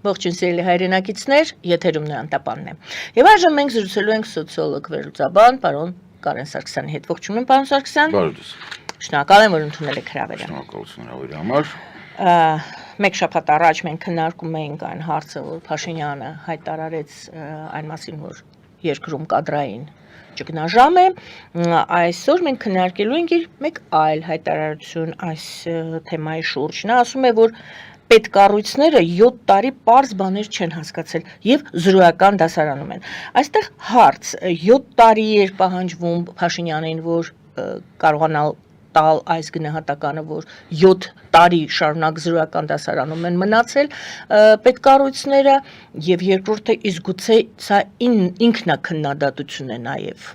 Ողջույն սիրելի հայրենակիցներ, եթերում Նոյան Տապանն է։ Եվ այժմ մենք զրուցելու ենք սոցիոլոգ վերլուծաբան պարոն Կարեն Սարգսյանի հետ։ Ողջունում պարոն Սարգսյան։ Բարև։ Շնորհակալ եմ, որ ընդունել եք հրավերը։ Շնորհակալություն հրավերի համար։ Մեկ շաբաթ առաջ մենք քննարկում էինք այն հարցը, որ Փաշինյանը հայտարարեց այն մասին, որ երկրում կադրային ճգնաժամ է, այսօր մենք քննարկելու ենք իր մեկ այլ հայտարարություն այս թեմայի շուրջ։ Նա ասում է, որ պետկառույցները 7 տարի պարզ բաներ չեն հասկացել եւ զրոյական դասարանում են։ Այստեղ հարց 7 տարի էր պահանջվում Փաշինյանին, որ կարողանալ տալ այս գնահատականը, որ 7 տարի շարունակ զրոյական դասարանում են մնացել պետկառույցները եւ երկրորդը իսկ գուցե սա ինքնակնդատություն է նաեւ։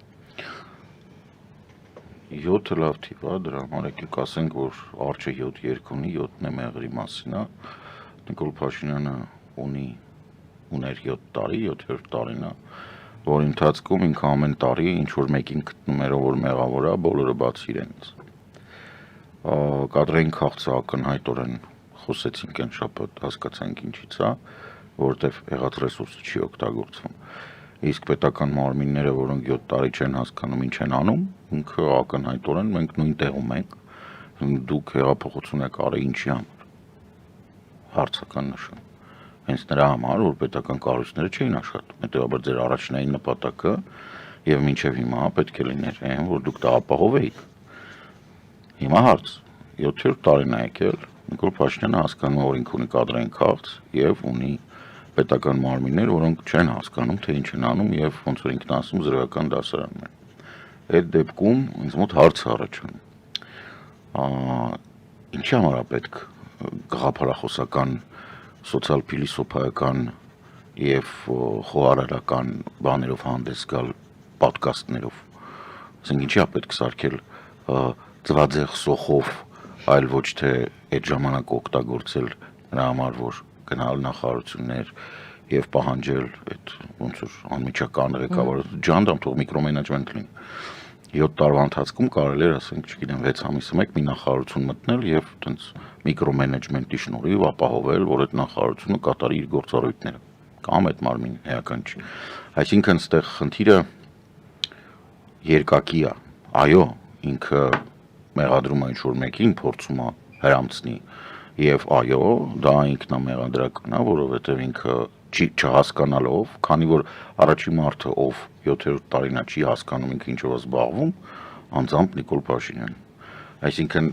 7 լավ թիվ է, դրա համար եկեք ասենք, որ արջը 7 երկ ունի, 7-ն է մեղրի մասին է։ Նիկոլ Փաշինյանը ուներ 7 տարի, 7-րդ տարին է, որ ընթացքում ինքը ամեն տարի ինչ-որ մեկին գտնում էր, որ մեղավոր է, բոլորը բացի իրենից։ Կադրային քաղցը ակնհայտորեն խոսեցինք այն շաբաթ, հասկացանք ինչից է, որովհետև եղած ռեսուրսը չի օգտագործվում։ Իսկ պետական մարմինները, որոնք 7 տարի չեն հասկանում ինչ են անում, ինքը ակնհայտորեն մենք նույն տեղում ենք, դուք հեղափոխություն եք արել ինչի համար, հարցական նշում, հենց նրա համար, որ պետական կառույցները չէին աշխատում, հետևաբար ձեր առաջնային նպատակը եւ մինչեւ հիմա պետք է լիներ այն, որ դուք դա ապահովեիք։ Հիմա հարց, 7-րդ տարին է եկել, Նիկոլ Փաշինյանը հասկանում է, որ ինքը ունի կադրային քաղց եւ ունի պետական մարմիններ, որոնք չեն հասկանում, թե ինչ են անում եւ ոնց որ ինքն ասում զրոյական դասարանում են։ Այդ դեպքում ինձ մոտ հարց առաջանում։ Ինչի համար է պետք գաղափարախոսական, սոցիալ-փիլիսոփայական եւ խոհարարական բաներով հանդես գալ պոդքասթներով։ Ասենք ինչի է պետք սարքել ծվաձեղ սոխով, այլ ոչ թե այդ ժամանակ օգտագործել նրա համար, որ գնալ նախարարություններ եւ պահանջել այդ ոնց որ անմիջական ղեկավարություն ջանդամ թող միկրոմենեջմենտ լինի 7 տարվա ընթացքում կարելի էր ասենք չգիտեմ 6 ամիսը մեկ մի նախարարություն մտնել եւ այտենց միկրոմենեջմենտի շնորհիվ ապահովել որ այդ նախարարությունը կատարի իր գործառույթները կամ այդ մարմին էական չի այսինքն այդտեղ խնդիրը երկակի է այո ինքը մեղադրում է ինչ որ մեկին փորձում է հրամցնի Եվ այո, դա ինքնամեղադրական է, որովհետև ինքը չհասկանալով, քանի որ առաջին մարդը, ով 7-րդ տարին չի հասկանում ինքը ինչով է զբաղվում, անձամբ Նիկոլ Փաշինյանն։ Այսինքն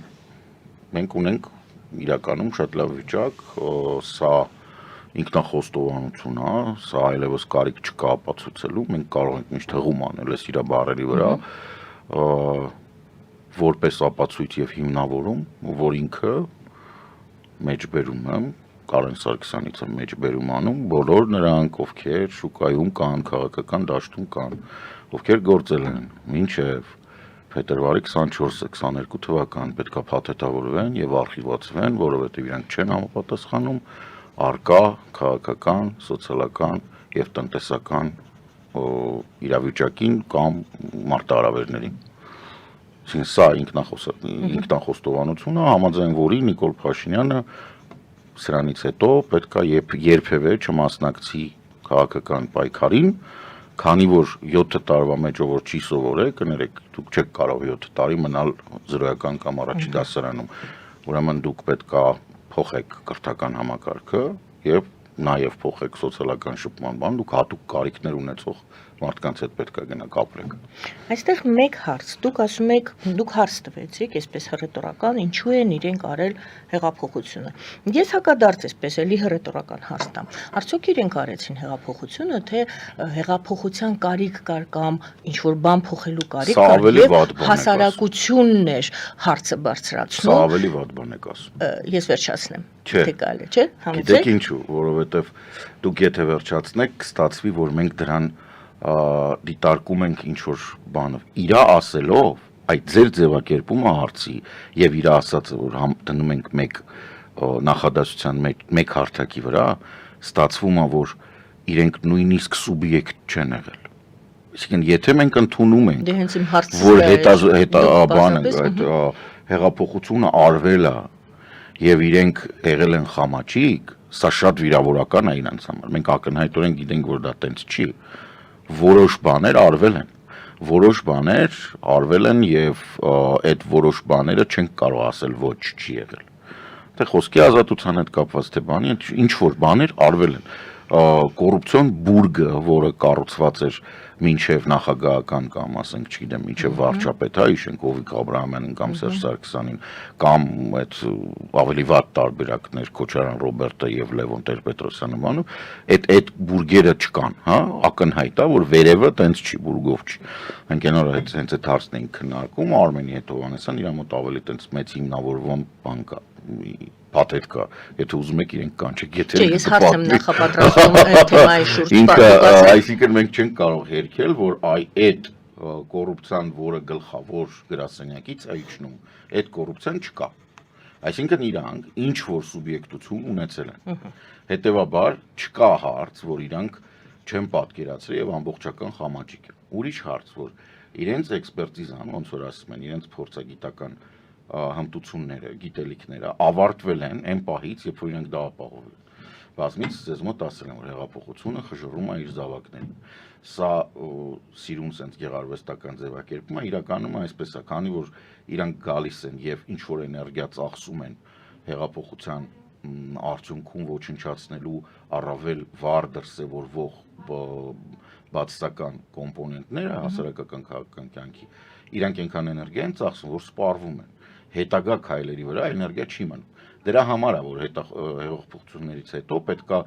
մենք ունենք իրականում շատ լավ վիճակ, սա ինքնախոստովանություն է, սա այլևս կարիք չկա ապացուցելու, մենք կարող ենք միշտ հղում անել այս իր բառերի վրա, որպես ապացույց եւ հիմնավորում, որ ինքը մեջբերում եմ, Կարեն Սարգսյանից եմ մեջբերում անում, բոլոր նրանք, ովքեր շուկայում կան, քաղաքական դաշտում կան, ովքեր գործել են, մինչև փետրվարի 24-22 թվական պետք է փաթեթավորվեն եւ արխիվացվեն, որովհետեւ իրանք չեն համապատասխանում արկա քաղաքական, սոցիալական եւ տնտեսական իրավիճակին կամ մարտահրավերներին։ Սա ինքնախոստովանությունը համաձայն որի Նիկոլ Փաշինյանը սրանից հետո պետք է երբևէ չմասնակցի քաղաքական պայքարին, քանի որ 7 տարվա մեջ ով որ չի սովորել, կներեք, դուք չեք կարող 7 տարի մնալ զրոյական կամ առաջին դասարանում, ուրեմն դուք պետք է փոխեք կրթական համակարգը եւ նաեւ փոխեք սոցիալական շփման բան, դուք հատուկ կարիքներ ունեցող մարդկանց հետ պետք է գնաք ապրեք։ Այստեղ մեկ հարց, դուք ասում եք, դուք հարց տվեցիք, այսպես հռետորական, ինչու են իրենք արել հեղափոխությունը։ Ես հակադարձ էսպես էլի հռետորական հարց տամ։ Արդյոք իրենք արեցին հեղափոխությունը, թե հեղափոխության կարիք կար կամ ինչ-որ բան փոխելու կարիք կար եւ հասարակությունն էր հարցը բարձրացնում։ Սա ավելի վատ բան եք ասում։ Ես վերջացնեմ։ Թե կարելի չէ՞։ Գիտեք ինչու, որովհետեւ դուք եթե վերջացնեք, կստացվի, որ մենք դրան դիտարկում ենք ինչ-որ բանով, իրա ասելով, այդ ձեր ձևակերպումը հարցի եւ իրա ասածը, որ դնում ենք մեկ նախադասության մեկ հարթակի վրա, ստացվում է, որ իրենք նույնիսկ սուբյեկտ չեն եղել։ Այսինքն, եթե մենք ընդունում ենք, որ հեղափոխությունը արվել է եւ իրենք եղել են խամաչիկ, Սա շատ վիրավորական է իրանց համար։ Մենք ակնհայտորեն գիտենք, որ դա տենց չի։ Որոշ բաներ արվել են։ Որոշ բաներ արվել են եւ այդ որոշ բաները չենք կարող ասել ոչ չի եղել։ Թե խոսքի ազատության հետ կապված թե բանի, ինչ որ բաներ արվել են։ Կոռուպցիոն բուրգը, որը կառուցված էր մինչև նախագահական կամ ասենք, չգիտեմ, մինչև վարչապետ, հա, հիշենք Հովիկ Աբրահամյանին կամ Սերժ Սարգսյանին, կամ այդ ավելի վատ տարբերակներ Քոչարյան Ռոբերտը եւ Լևոն Տեր-Պետրոսյանը բանում, այդ բուրգերը չկան, հա, ակնհայտ է, որ վերևը տենց չի, բուրգով չի։ Մենք այնօր հենց այդ հարցն ենք քննարկում, Արմենի հետ Հովհաննեսյան, իր մոտ ավելի տենց մեծ հիմնավորվում բան կա, փաթեթ կա, եթե ուզում եք իրենք կանչեք, եթե Չէ, ես հարց եմ նախապատրաստում այդ թեմայի շուրջ։ Ինքը, այսինքն մենք չենք կարող հերքել, որ այդ կոռուպցիան, որը գլխավոր գրասենյակից է իջնում, այդ կոռուպցիան չկա։ Այսինքն իրանք ինչ որ սուբյեկտություն ունեցել են։ Հետևաբար չկա հարց, որ իրանք չեն պատկերացրել եւ ամբողջական խամաճիկ են։ Ուրիշ հարց, որ իրենց էքսպերտիզան, ոնց որ ասում են, իրենց փորձագիտական հմտությունները, գիտելիքները ավարտվել են այն պահից, երբ որ իրենք դա ապահովել են։ Բազմից ձեզ մոտ ասել եմ, որ հեղափոխությունը խժռում է իր զավակներին։ Սա սիրուն sense գեղարվեստական ձևակերպում է, իրականում այսպես է, քանի որ իրանք գալիս են եւ ինչ որ էներգիա ծախսում են հեղափոխության արդյունքում ոչնչացնելու առավել վառ դրսևորվող բացասական կոմպոնենտները հասարակական քաղաքական կյանքի, իրանք այնքան էներգիա են ծախսում, որ սպառվում են։ Հետագա քայլերի վրա էներգիա չի մնում։ Դրա համար է, որ հեղափոխություններից հետո պետքա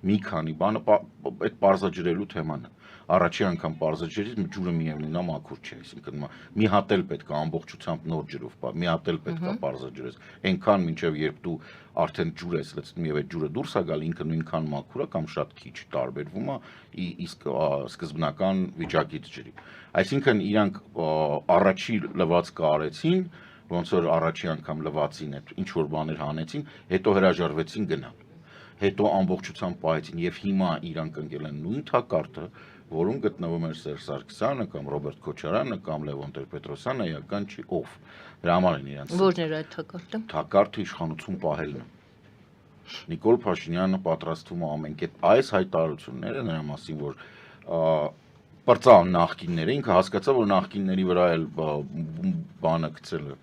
մի քանի բանը այդ պարզաջրելու թեման է։ Առաջի անգամ պարզաջրից ջուրը միևնույն է մաքուր չէ, այսինքն մի հատ էլ պետքա ամբողջությամբ նոր ջրով, մի հատ էլ պետքա պարզաջրես։ Այնքան մինչև երբ դու արդեն ջուր ես լցնում եւ այդ ջուրը դուրս է գալ, ինքը նույնքան մաքուր է կամ շատ քիչ տարբերվում է իսկ սկզբնական վիճակից ջրի։ Այսինքն իրանք առաջի լվացքը արեցին, ոնց որ առաջի անգամ լվացին այդ ինչ որ բաներ հանեցին, հետո հրաժարվեցին գնալ։ Հետո ամբողջությամբ պահեցին եւ հիմա իրանք ընկել են նույն թակարդը, որում գտնվում էր Սերժ Սարգսյանը կամ Ռոբերտ Քոչարյանը կամ Լևոն Տեր-Պետրոսյանը, էական չի ով։ Դրա համար են իրանք։ Ո՞րն էր այդ թակարդը։ Թակարդը իշխանություն պահելն է։ Նիկոլ Փաշինյանը պատրաստվում է ամենք այս հայտարարությունները նրա մասին, որ բրծան նախկինները, ինքը հասկացավ, որ նախկինների վրա էլ բանը գցելը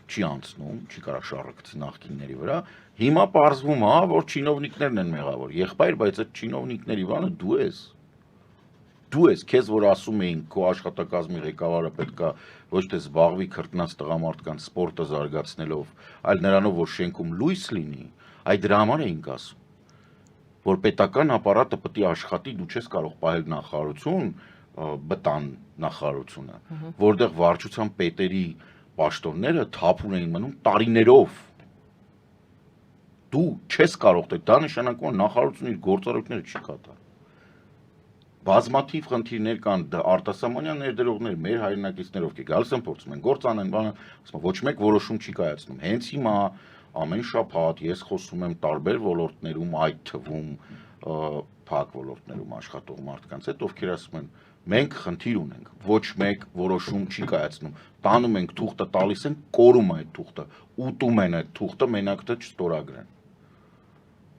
չի անցնում, չի կարող շարը գցի նախկինների վրա։ Հիմա պարզվում է, որ չինովնիկներն են մեղավոր։ Եղբայր, բայց այդ չինովնիկների բանը դու ես։ Դու ես, քեզ որ ասում էին քո աշխատակազմի ղեկավարը պետքա ոչ թե զբաղվի քրտնած տղամարդկանց սպորտը զարգացնելով, այլ նրանով, որ շենքում լույս լինի, այ դրա համար էինք ասում, որ պետական ապարատը պետք է աշխատի, դու չես կարող պահել նախարարություն, բտան նախարարությունը, որտեղ վարչության պետերի պաշտոնները թափուն էին մնում տարիներով։ Դու չես կարող, դա նշանակում է նախարարությունը իր գործառույթները չի կատարում։ Բազմաթիվ խնդիրներ կան, արտասահմանյան ներդրողներ, մեր հայրենակիցներ, ովքեր գալիս են փորձում են գործ անեն, բանը, ասում ոչ մեկ որոշում չի կայացնում։ Հենց հիմա ամեն շաբաթ ես խոսում եմ տարբեր ոլորտներում, այդ թվում փակ ոլորտներում աշխատող մարդկանց հետ, ովքեր ասում են մենք խնդիր ունենք, ոչ մեկ որոշում չի կայացնում։ Տանում ենք թուղթը, տալիս են, կորում այդ թուղթը, ուտում են այդ թուղթը, մենակ դա չստորագրեն։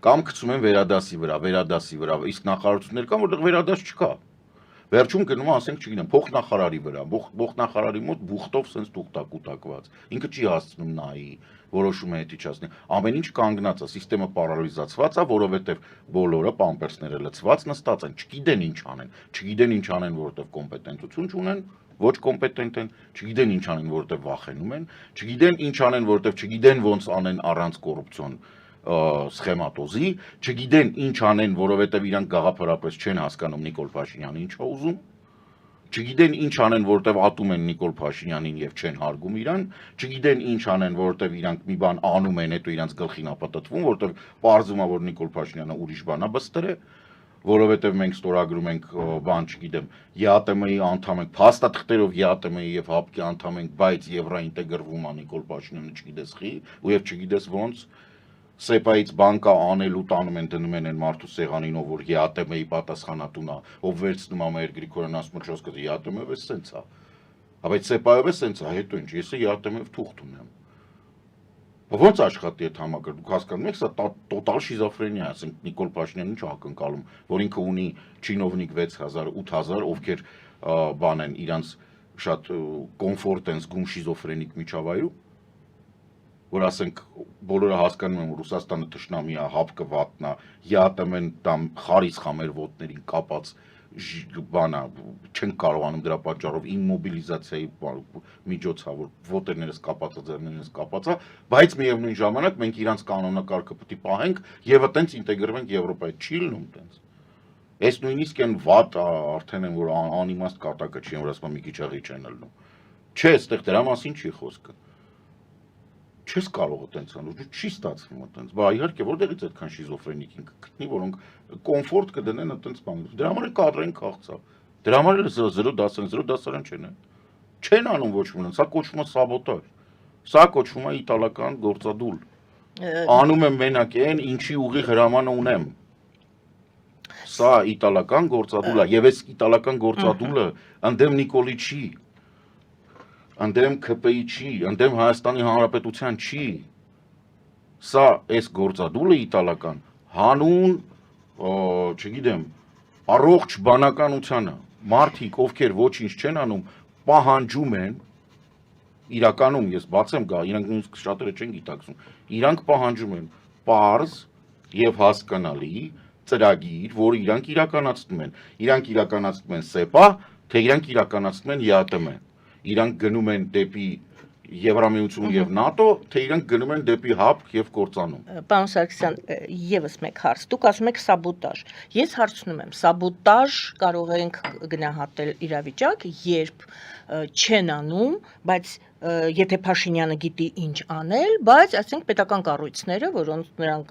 Կամ գցում են վերադասի վրա, իսկ նախարարություններ կան, որտեղ վերադաս չկա։ Վերջում գնում ասենք, չգիտեմ, փոխնախարարի վրա, փոխնախարարի մոտ բուխտով sense տուղտակուտակված։ Ինքը չի հասցնում նայի, որոշում է հետի չասնի։ Ամեն ինչ կանգնած է, համակարգը պարալիզացված է, որովհետև բոլորը պամպերսները լցված նստած են, չգիտեն ինչ անեն, որովհետև կոմպետենտություն չունեն, ոչ կոմպետենտ են, չգիտեն ինչ անեն, որովհետև վախենում են, չգիտեն ինչ անեն, որովհետև չգիտեն ոնց անեն առանց կոռուպցիոն սխեմատոզի, չգիտեն ինչ անեն, որովհետև իրանք գաղափարապես չեն հասկանում Նիկոլ Փաշինյանը ինչ է ուզում, չգիտեն ինչ անեն, որովհետև ատում են Նիկոլ Փաշինյանին եւ չեն հարգում իրան, չգիտեն ինչ անեն, որովհետև իրանք մի բան անում են, հետո իրանք գլխին ապտտվում, որովհետև պարզում է, որ Նիկոլ Փաշինյանը ուրիշ բան է բստր, որովհետև մենք ստորագրում ենք բան, չգիտեմ, ԵԱՏՄ-ի անդամ ենք, փաստաթղթերով ԵԱՏՄ-ի եւ ՀԱՊԿ-ի անդամ ենք, բայց եվրոինտեգրվում է Նիկոլ Փաշինյանը չգիտես խի, ու եւ չգիտես ոնց Սեպայից բանկա անելու տանում են դնում են մարդու սեղանին, ով որ ԵԱՏՄ-ի պատասխանատուն է, ով վերցնում է մեր Գրիգորյան ասում է, չոսկը ԵԱՏՄ-ով է սենց է։ Բայց Սեպայով է սենց է, հետո ինչ, ես ԵԱՏՄ-ով թուղթ ունեմ։ Ոնց աշխատի այդ համակարգը, դուք հասկանում եք, սա տոտալ շիզոֆրենիա է, ասենք Նիկոլ Փաշինյանն ինչ ակնկալում, որ ինքը ունի չինովնիկ 6000, 8000, ովքեր բան են, իրանց շատ կոմֆորտ են զգում շիզոֆրենիկ միջավայրում, որ ասենք բոլորը հասկանում են, որ Ռուսաստանը թշնամի է, հապկը վատնա, ԵԱՏՄ-ն տամ խարից խամեր ոտներին կապած բանա չեն կարողանում դրա պատճառով իմմոբիլիզացիայի միջոցա, որ ոտերներս կապած է, ձեռներս կապած է, բայց միևնույն ժամանակ մենք իրանց կանոնակարգը պետք է պահենք եւ այտենց ինտեգրվենք Եվրոպայի, չի լինում այտենց։ Այս նույնիսկ այն վատ արդեն են, որ անիմաստ կատակը չի, որ ասում մի քիչ աղի չեն ելնում։ Չէ, այստեղ դրա մասին չի խոսքը։ Չես կարող այտենց անել, չի ստացվում այտենց։ Բա իհարկե որտեղից այդքան շիզոֆրենիկ ինքը գտնի, որոնք կոմֆորտ կդնեն այտենց բան։ Դրա համար է կադրային քաղցա։ Դրա համար է 0 դասարան չեն։ Չեն անում ոչ ոք, սա կոչվում է սաբոտաժ։ Սա կոչվում է իտալական գործադուլ։ Անում եմ մենակ այն, ինչի ուղիղ հրամանը ունեմ։ Սա իտալական գործադուլ է, եւ այս իտալական գործադուլը ընդդեմ Նիկոլի չի։ Ընդդեմ ՔՊ-ի չի, ընդդեմ Հայաստանի Հանրապետության չի։ Սա այս գործադուլը իտալական հանուն, չգիտեմ, առողջ բանականությանը մարդիկ, ովքեր ոչինչ չեն անում, պահանջում են, իրականում ես բացեմ գա, իրանք նույնիսկ շատերը չեն գիտակցում, իրանք պահանջում են պարզ եւ հասկանալի ծրագիր, որը իրանք իրականացնում են։ Իրանք իրականացնում են ՍԵՊԱ, թե իրանք իրականացնում են ԵԱՏՄ։ Իրանք գնում են դեպի Եվրամիություն եւ ՆԱՏՕ, թե իրանք գնում են դեպի ՀԱՊԿ եւ կործանում։ Պարոն Սարգսյան, եւս մեկ հարց։ Դուք ասում եք սաբոտաժ։ Ես հարցնում եմ, սաբոտաժ կարող ենք գնահատել իրավիճակ, երբ չեն անում, բայց եթե Փաշինյանը գիտի ինչ անել, բայց ասենք պետական կառույցները, որոնց նրանք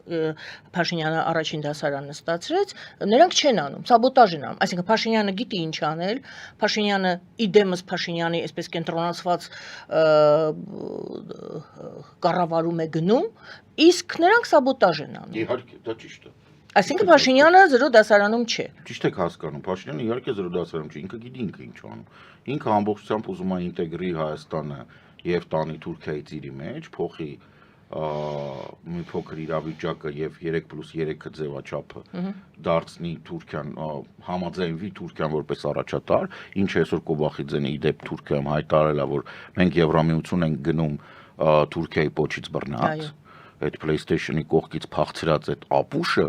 Փաշինյանը առաջին դասարանը ստացրեց, նրանք չեն անում, սաբոտաժ են անում։ Այսինքն Փաշինյանը գիտի ինչ անել, Փաշինյանը իդեմս Փաշինյանի այսպես կենտրոնացված կառավարում է գնում, իսկ նրանք սաբոտաժ են անում։ Իհարկե, դա ճիշտ է։ Այսինքն Փաշինյանը 0 դասարանում չէ։ Ճիշտ եք հասկանում, Փաշինյանը իհարկե 0 դասարանում չէ, ինքը գիտի ինքը ինչ անում։ Ինքը ամբողջությամբ ուզում է ինտեգրի Հայաստանը եւ տանի Թուրքիայից իր մեջ, փոխի մի փոքր իրավիճակը եւ 3+3-ը ձևաչափը դարձնի Թուրքիան, համաձայնվի Թուրքիան որպես առաջատար, ինչը այսօր Կոբախիձյանը իդեպ Թուրքիայում հայտարարել է, որ մենք Եվրամիություն ենք գնում Թուրքիայի պոչից բռնած, այդ PlayStation-ի կողքից փախցրած այդ ապուշը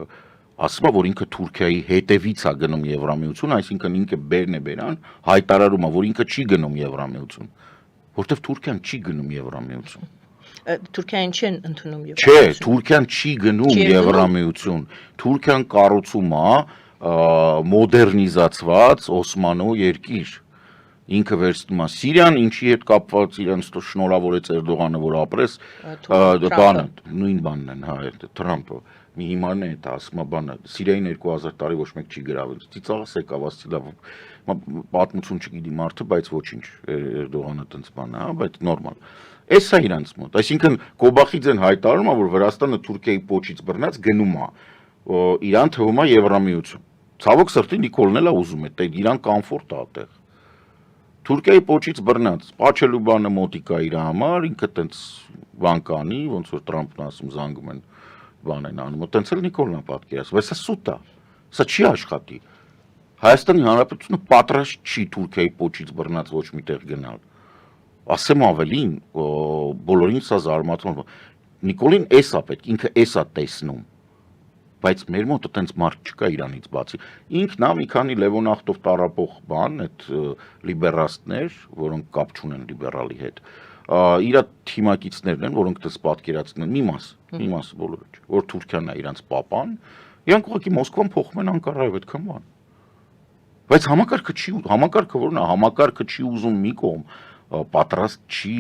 ասում է, որ ինքը Թուրքիայի հետևից է գնում Եվրամիություն, այսինքն ինքը բերն է բերան, հայտարարում է, որ ինքը չի գնում Եվրամիություն, որտեվ Թուրքիան չի գնում Եվրամիություն։ Թուրքիան չեն ընդունում Չէ, Թուրքիան չի գնում Եվրամիություն։ Թուրքիան կառուցում է մոդեռնիզացված Օսմանո երկիր։ Ինքը վերցնում է Սիրիան, ինչի հետ կապված իրենց շնորհավորեց Էրդողանը, որ ապրես, բանը, նույն բանն են, հա, Թրամփը։ Մի հիմարն է դա ասում է բանը, Սիրիային 2000 տարի ոչ մեկ չի գրավել։ Ծիծաղս եկավ, ասեցի լավ, պատմություն չգիտի մարդը, բայց ոչինչ, Էրդողանը տենց բան է, հա, բայց նորմալ։ Էս է իրանց մոտ, այսինքն Կոբախիձեն հայտարարում է, որ Վրաստանը Թուրքիայի պոչից բռնած գնում է, իրան թվում է Եվրամիություն։ Ցավոք սրտի Նիկոլն էլ է ուզում է, դե իրան կոմֆորտ է այդտեղ։ Թուրքիայի պոչից բռնած, Պաչելու բանը մոտիկա իր համար, ինքը տենց բան կանի, ոնց որ Տրամփն ասում զանգում են բան են անում, տենց էլ Նիկոլն է պատկերացնում, բայց սա սուտ է, սա չի աշխատի։ Հայաստանի Հանրապետությունը պատրաստ չի Թուրքիայի պոչից բռնած ոչ միտեղ գնալ։ Ասեմ ավելին, բոլորին սա զարմացնում է։ Նիկոլին էս է պետք, ինքը էս է տեսնում։ Բայց մեր մոտ այտենց մարդ չկա իրանից բացի։ Ինքն է մի քանի Լևոն Ախտով տարապող բան, այդ լիբերալներ, որոնք կապ չունեն լիբերալի հետ, իր թիմակիցներն են, որոնք դες պատկերացնում են մի մաս բոլորը չէ, որ Թուրքիան է իրանց պապան, իրանք ուղղակի Մոսկվան փոխում են Անկարայով այդքան բան։ Բայց համակարգը որն է, համակարգը չի ուզում մի կողմ, պատրաստ չի,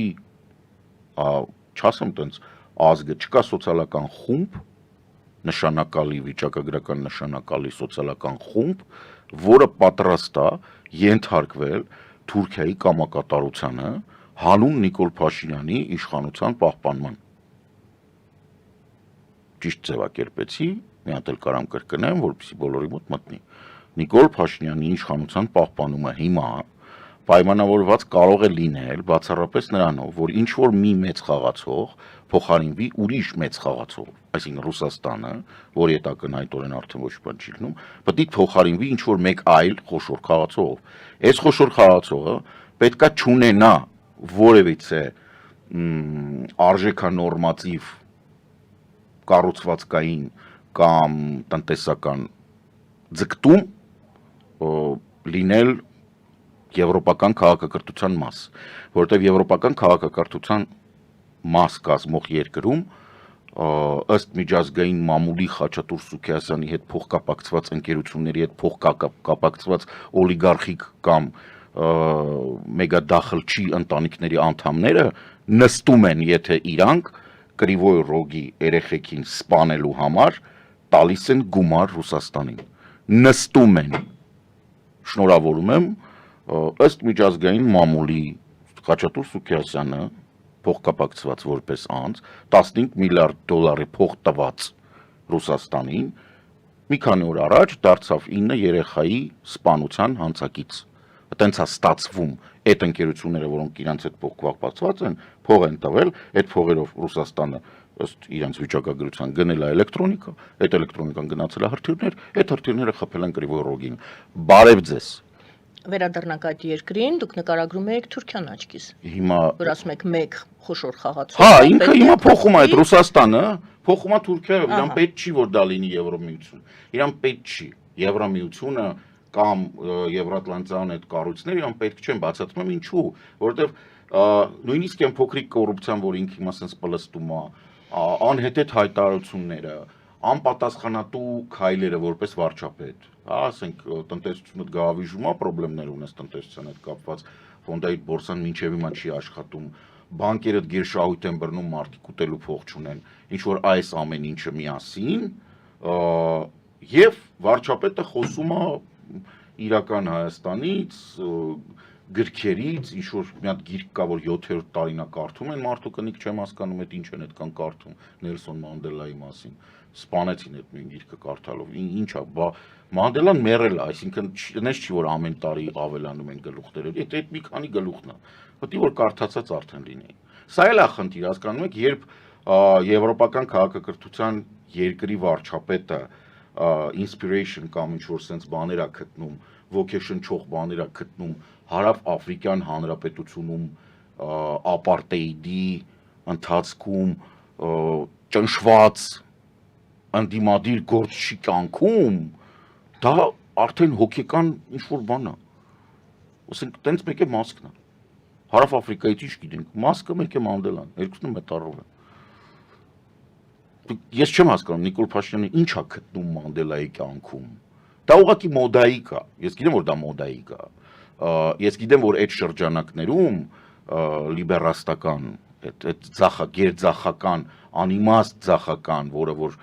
չասեմ տենց ազգը, չկա սոցիալական խումբ, նշանակալի վիճակագրական նշանակալի սոցիալական խումբ, որը պատրաստ է ենթարկվել Թուրքիայի կամակատարությանը հանուն Նիկոլ Փաշինյանի իշխանության պահպանման։ Ճիշտ ձևակերպեցի, մի հատ էլ կարամ կրկնեմ, որպեսզի բոլորի մոտ մտնի։ Նիկոլ Փաշինյանի իշխանության պահպանումը հիմա պայմանավորված կարող է լինել բացառապես նրանով, որ ինչ որ մի մեծ խաղացող փոխարինվի ուրիշ մեծ խաղացող, այսինքն Ռուսաստանը, որի հետ ակնհայտորեն արդեն ոչ բան չի լինում, պետք է փոխարինվի ինչ որ մեկ այլ խոշոր խաղացող։ Այս խոշոր խաղացողը պետքա չունենա որևիցե արժեքանորմատիվ կառուցվածքային կամ տնտեսական ձգտում լինել եվրոպական քաղաքակրթության մաս, որովհետև եվրոպական քաղաքակրթության մաս կազմող երկրում ըստ միջազգային մամուլի Խաչատուր Սուքիասյանի հետ փոխկապակցված ընկերությունների հետ փոխկապակցված օլիգարխիկ կամ մեգադախլչի ընտանիքների անդամները նստում են, եթե իրանք Կրիվոյ Ռոգի երեխեքին սպանելու համար տալիս են գումար Ռուսաստանին, նստում են, շնորհավորում եմ, ըստ միջազգային մամուլի Խաչատուր Սուքիասյանը փոխկապակցված որպես անձ 15 միլիարդ դոլարի փող տված Ռուսաստանին մի քանի օր առաջ դարձավ 9 երեխայի սպանության հանցակից։ Այտենց է ստացվում այդ ընկերությունները, որոնք իրանց հետ փոխկապակցված են, փող են տվել, այդ փողերով Ռուսաստանը ըստ իրենց վիճակագրության գնել է էլեկտրոնիկա, այդ էլեկտրոնիկան գնացել է հրթիռներ, այդ հրթիռները խփել են Կրիվոյ Ռոգին։ Բարև ձեզ։ Վերադառնանք այդ երկրին, դուք նկարագրում եք Թուրքիան աչքից։ Հիմա որ ասում եք մեկ խոշոր խաղացող։ Հա, ինքը հիմա փոխում է այդ Ռուսաստանը, փոխում է Թուրքիայով, իրան պետք չի որ դա լինի Եվրոմիություն։ Իրան պետք չի Եվրոմիությունը կամ Եվրատլանտյան այդ կառույցները իրան պետք չեն, բացատրում եմ ինչու, որովհետև նույնիսկ այն փոքրիկ կոռուպցիան, որ ինքը հիմա sense պլստում է, անհետեթ հայտարարությունները, անպատասխանատու քայլերը որպես վարչապետ, ասենք տնտեսությունը գավիժում է, խնդիրներ ունես տնտեսության հետ կապված, ֆոնդային բորսան մինչև հիմա չի աշխատում, բանկերը գերշահույթ են բռնում, մարդիկ ուտելու փող չունեն, ինչ որ այս ամեն ինչը միասին, եւ վարչապետը խոսում է իրական Հայաստանից, գրքերից, ինչ որ մի հատ գիրք կա, որ 7-րդ տարին է կարդում են, մարդու կնիկ չեմ հասկանում, այդ ինչ են այդքան կարդում Նելսոն Մանդելայի մասին, սպանեցին այդ նույն գիրքը կարդալով, ինչ է, Մանդելան մեռել է, այսինքն այնպես չի, որ ամեն տարի ավելանում են գլուխները, այդ մի քանի գլուխն է, պետք է որ կարդացած արդեն լինեին։ Սա էլ է խնդիր, հասկանում եք, երբ եվրոպական քաղաքակրթության երկրի վարչապետը inspiration կամ ինչ-որ sense բաներ է գտնում, ոգեշնչող բաներ է գտնում Հարավ-Աֆրիկյան Հանրապետությունում ապարտեիդի ընթացքում ճնշված ընդդիմադիր գործչի կյանքում, դա արդեն հոգեկան ինչ-որ բան է, ասենք տենց մեկ է Մասկն է, Հարավ-Աֆրիկայից ինչ գիտենք, Մասկը մեկ է Մանդելան, երկուսն մետառով են։ Ես չեմ հասկանում Նիկոլ Փաշինյանը ինչ է գտնում Մանդելայի կյանքում։ Դա ուղղակի մոդայիկ է։ Ես գիտեմ որ դա մոդայիկ է։ Ես գիտեմ որ այդ շրջանակներում լիբերաստական, այդ գերձախական, անիմաստ ձախական, որը որ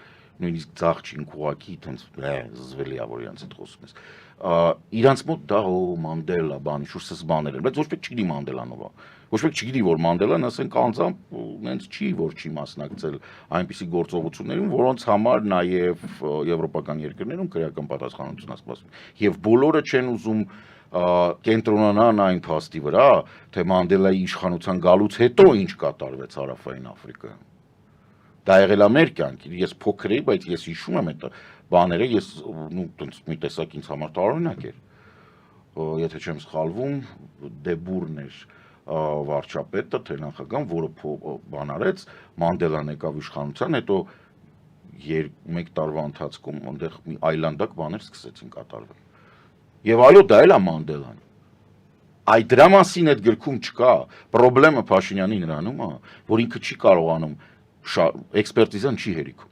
նույնիսկ ձախ չինք ուղղակի տենց զզվելի է որ իրանց հետ խոսում ես։ Իրանց մոտ դա Մանդելա բան, ինչ-որ սս բաներ են, բայց ոչ մեկ չգիտի Մանդելանով է։ Ոչ մեկ չգիտի որ Մանդելան ասենք անձամբ նենց չի որ չի մասնակցել այնպիսի գործողություններում, որոնց համար նաև եվրոպական երկրներում քրեական պատասխանատվություն է սպասում։ Եվ բոլորը չեն ուզում կենտրոնանան այն փաստի վրա, թե Մանդելայի իշխանության գալուց հետո ինչ կատարվեց Հարավային Աֆրիկայում։ Դա եղել է մեր կյանքի, ես փոքր էի, բայց ես հիշում եմ այդ բաները, ես մի տեսակ ինձ համար տարօրինակ էր։ Եթե չեմ սխալվում, Դեբուրն էր վարչապետը, թե նախագահան, որը բան արեց, Մանդելան եկավ իշխանության, հետո մեկ տարվա ընթացքում այնտեղ մի այլանդակ բաներ սկսեցին կատարվել։ Եվ այո, դա էլ է Մանդելան։ Այդ դրա մասին այդ գրքում չկա, խնդրեմը Փաշինյանի նրանում է, որ ինքը չի կարողանում էքսպերտիզան չի հերիքում։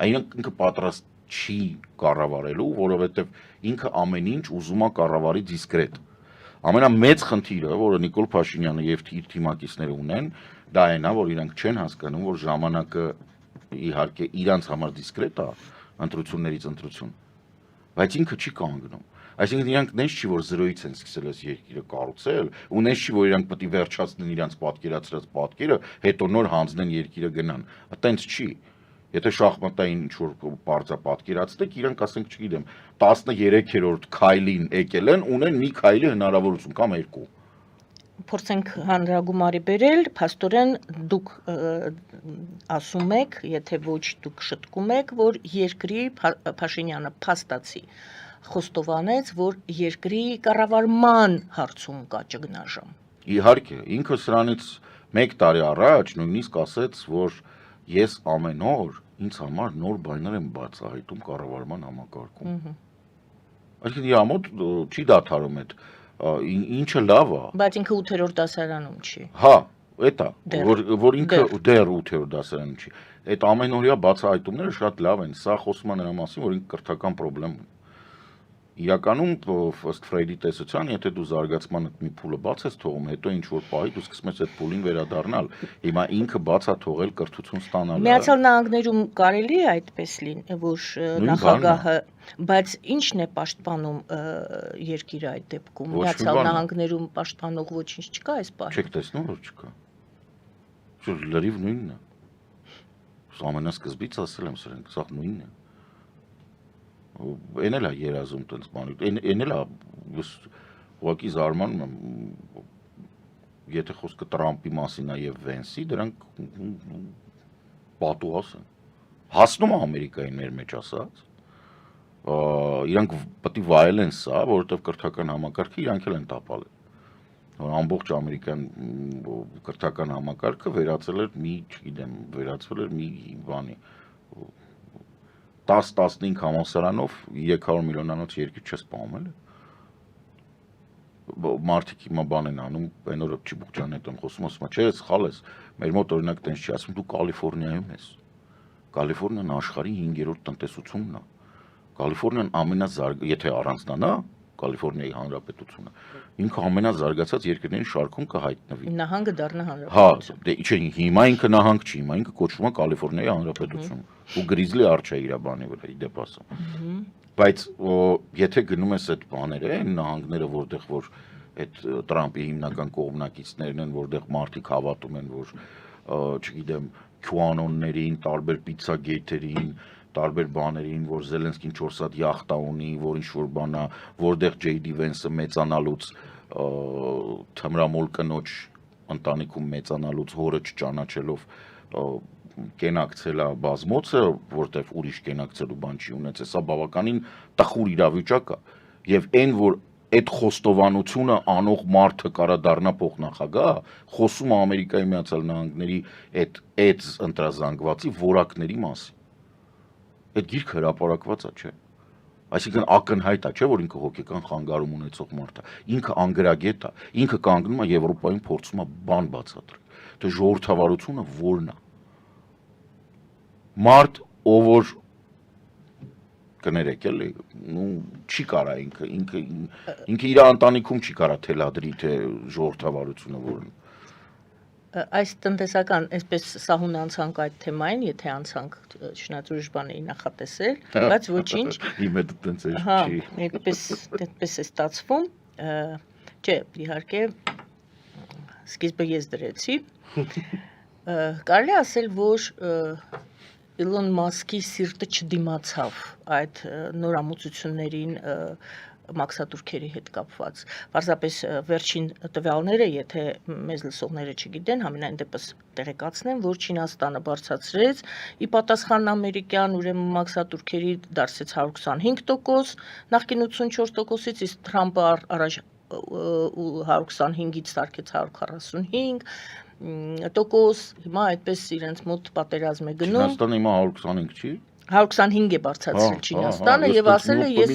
Ինքը պատրաստ չի կառավարելու, որովհետև ինքը ամեն ինչ ուզում է կառավարի դիսկրետ։ Ամենամեծ խնդիրը, որը Նիկոլ Փաշինյանը եւ իր թիմակիցները ունեն, դա այն է, որ իրանք չեն հասկանում, որ ժամանակը իհարկե իրանց համար դիսկրետ է, ընտրություններից ընտրություն, բայց ինքը չի կանգնում։ Այսինքն իրանք նենց չի, որ զրոյից են սկսել այս երկիրը կառուցել, ու նենց չի, որ իրանք պետք է վերջացնեն իրանց պատկերացրած պատկերը, հետո նոր հանձնեն երկիրը գնան։ Այտենց չի։ Եթե շախմատային ինչ-որ պարծա պատկերացնեք, իրանք ասենք, չգիտեմ, 13-րդ քայլին եկել են, ունեն մի քայլի հնարավորություն կամ երկու։ Փորձենք հանրագումարի բերել, փաստորեն դուք ասում եք, եթե ոչ դուք շտկում եք, որ երկրի Փաշինյանը փաստացի խոստովանեց, որ երկրի կառավարման հարցում կա ճգնաժամ։ Իհարկե, ինքը սրանից 1 տարի առաջ նույնիսկ ասեց, որ ես ամեն օր ինձ համար նոր բաներ եմ բացահայտում կառավարման համակարգում։ Այսինքն իր մոտ չի դադարում այդ ինչը լավ է։ Բայց ինքը 8-րդ դասարանում չի։ Հա, էտա, որ ինքը դեռ 8-րդ դասարանում չի։ Այդ ամենօրյա բացահայտումները շատ լավ են, սա խոսում է նրա մասին, որ ինքը կրթական խնդրեմ ունի։ Իրականում ըստ Ֆրեյդի տեսության, եթե դու զարգացման մի փուլը բաց ես թողում, հետո ինչ որ պահի դու սկսում ես այդ փուլին վերադառնալ։ Հիմա ինքը բաց է թողել կրթություն ստանալը։ Միացյալ Նահանգներում կարելի է այդպես լինի, որ նախագահը, բայց ի՞նչն է պաշտպանում երկիրը այդ դեպքում։ Միացյալ Նահանգներում պաշտպանող ոչինչ չկա այս պահին։ Չեք տեսնում, որ չկա։ Շուտ լրիվ նույնն է։ Ամենասկզբից ասել եմ սրանք, սա նույնն է։ Էն էլ է երազում տենց բանի, էն էլ է ուղղակի զարմանում եմ, եթե խոսքը Տրամպի մասին է եւ Վենսի, դրանք պատուհաս են, հասնում է Ամերիկային մեր մեջ ասած, իրանք պետք է վայելեն սա, որովհետեւ կրթական համակարգը իրանք էլ են տապալել, որ ամբողջ ամերիկյան կրթական համակարգը վերածվել էր մի, չգիտեմ, վերածվել էր մի բանի 10-15 համալսարանով 300 միլիոնանոց երկիր չես պահում էլ մարդիկ հիմա բան են անում, այն օրը Չիբուկջանի հետ եմ խոսում, ասում եմ, չէ, սխալ ես, մեր մոտ օրինակ տենց չի, ասում դու Կալիֆոռնիայում ես։ Կալիֆոռնիան աշխարհի 5-րդ տնտեսությունն է։ Կալիֆոռնիան եթե առանձնանա, Կալիֆոռնիայի հանրապետությունը, ինքը ամենազարգացած երկրների շարքում կհայտնվի։ Նահանգը դառնա Հա, հանրապետություն։ դե չէ, հիմա ինքը նահանգ չի, հիմա ինքը կոչվում է Կալիֆոռնիայի հանրապետություն։ Ու գրիզլի արջ է իր բանի վրա, իդեպ ասեմ։ Բայց եթե գնում ես այդ բաները, այն նահանգները, որտեղ որ այդ Տրամպի հիմնական կողմնակիցներն են, որտեղ մարդիկ հավատում են, որ չգիտեմ, QAnonներին, տարբեր պիցցագեյթերին, տարբեր բաներին, որ Զելենսկին 4 հատ յախտա ունի, որ ինչ-որ բան է, որտեղ JD Vance-ը մեծանալուց թմրամոլ կնոջ ընտանիքում մեծանալուց հորը չճանաչելով կենակցել է բազմոցը, որտեղ ուրիշ կենակցելու բան չի ունեցել, սա բավականին տխուր իրավիճակ է, եւ այն որ այդ խոստովանությունը անող մարդը կարա դառնա փոխնախագահ, խոսում է Ամերիկայի Միացյալ Նահանգների այդ ընտրազանգվածի որակների մասին։ Այդ գիրքը հրապարակված է, չէ։ Այսինքն ակնհայտ է, չէ, որ ինքը հոգեկան խանգարում ունեցող մարդ է։ Ինքը անգրագետ է, ինքը կանգնում է Եվրոպայում փորձում է բան բացատրել։ Դե ժողովրդավարությունը ո՞րն է։ Մարդ, ով որ կներեք էլի, չի կարա ինքը իր ընտանիքում չի կարա թելադրի, թե ժողովրդավարությունը որն է։ Այս տնտեսական, այսպես սահուն անցանք այդ թեմային, եթե անցանք շնաց ուրիշ բան էի նախատեսել, բայց ոչինչ։ Իմ հետ տենց է Հա, չի։ այդպես է ստացվում։ Չէ, իհարկե սկիզբը ես դրեցի։ Կարելի ասել, որ Իլոն Մասկի սիրտը չդիմացավ այդ նորամուծություններին մաքսատուրքերի հետ կապված։ Պարզապես վերջին տվյալները, եթե մեզ լսողները չգիտեն, համենայն դեպս տեղեկացնեմ, որ Չինաստանը բարձրացրեց ի պատասխան ամերիկյան ուրեմն մաքսատուրքերի դարձեց 125%, նախկին 84%-ից, իսկ Թրամփը առաջ 125-ից սարքեց 145%, հիմա այդպես իրենց մոտ պատերազմ է գնում։ Չինաստանը հիմա 125 չի։ 125 է բարձրացրել Չինաստանը եւ ասել է ես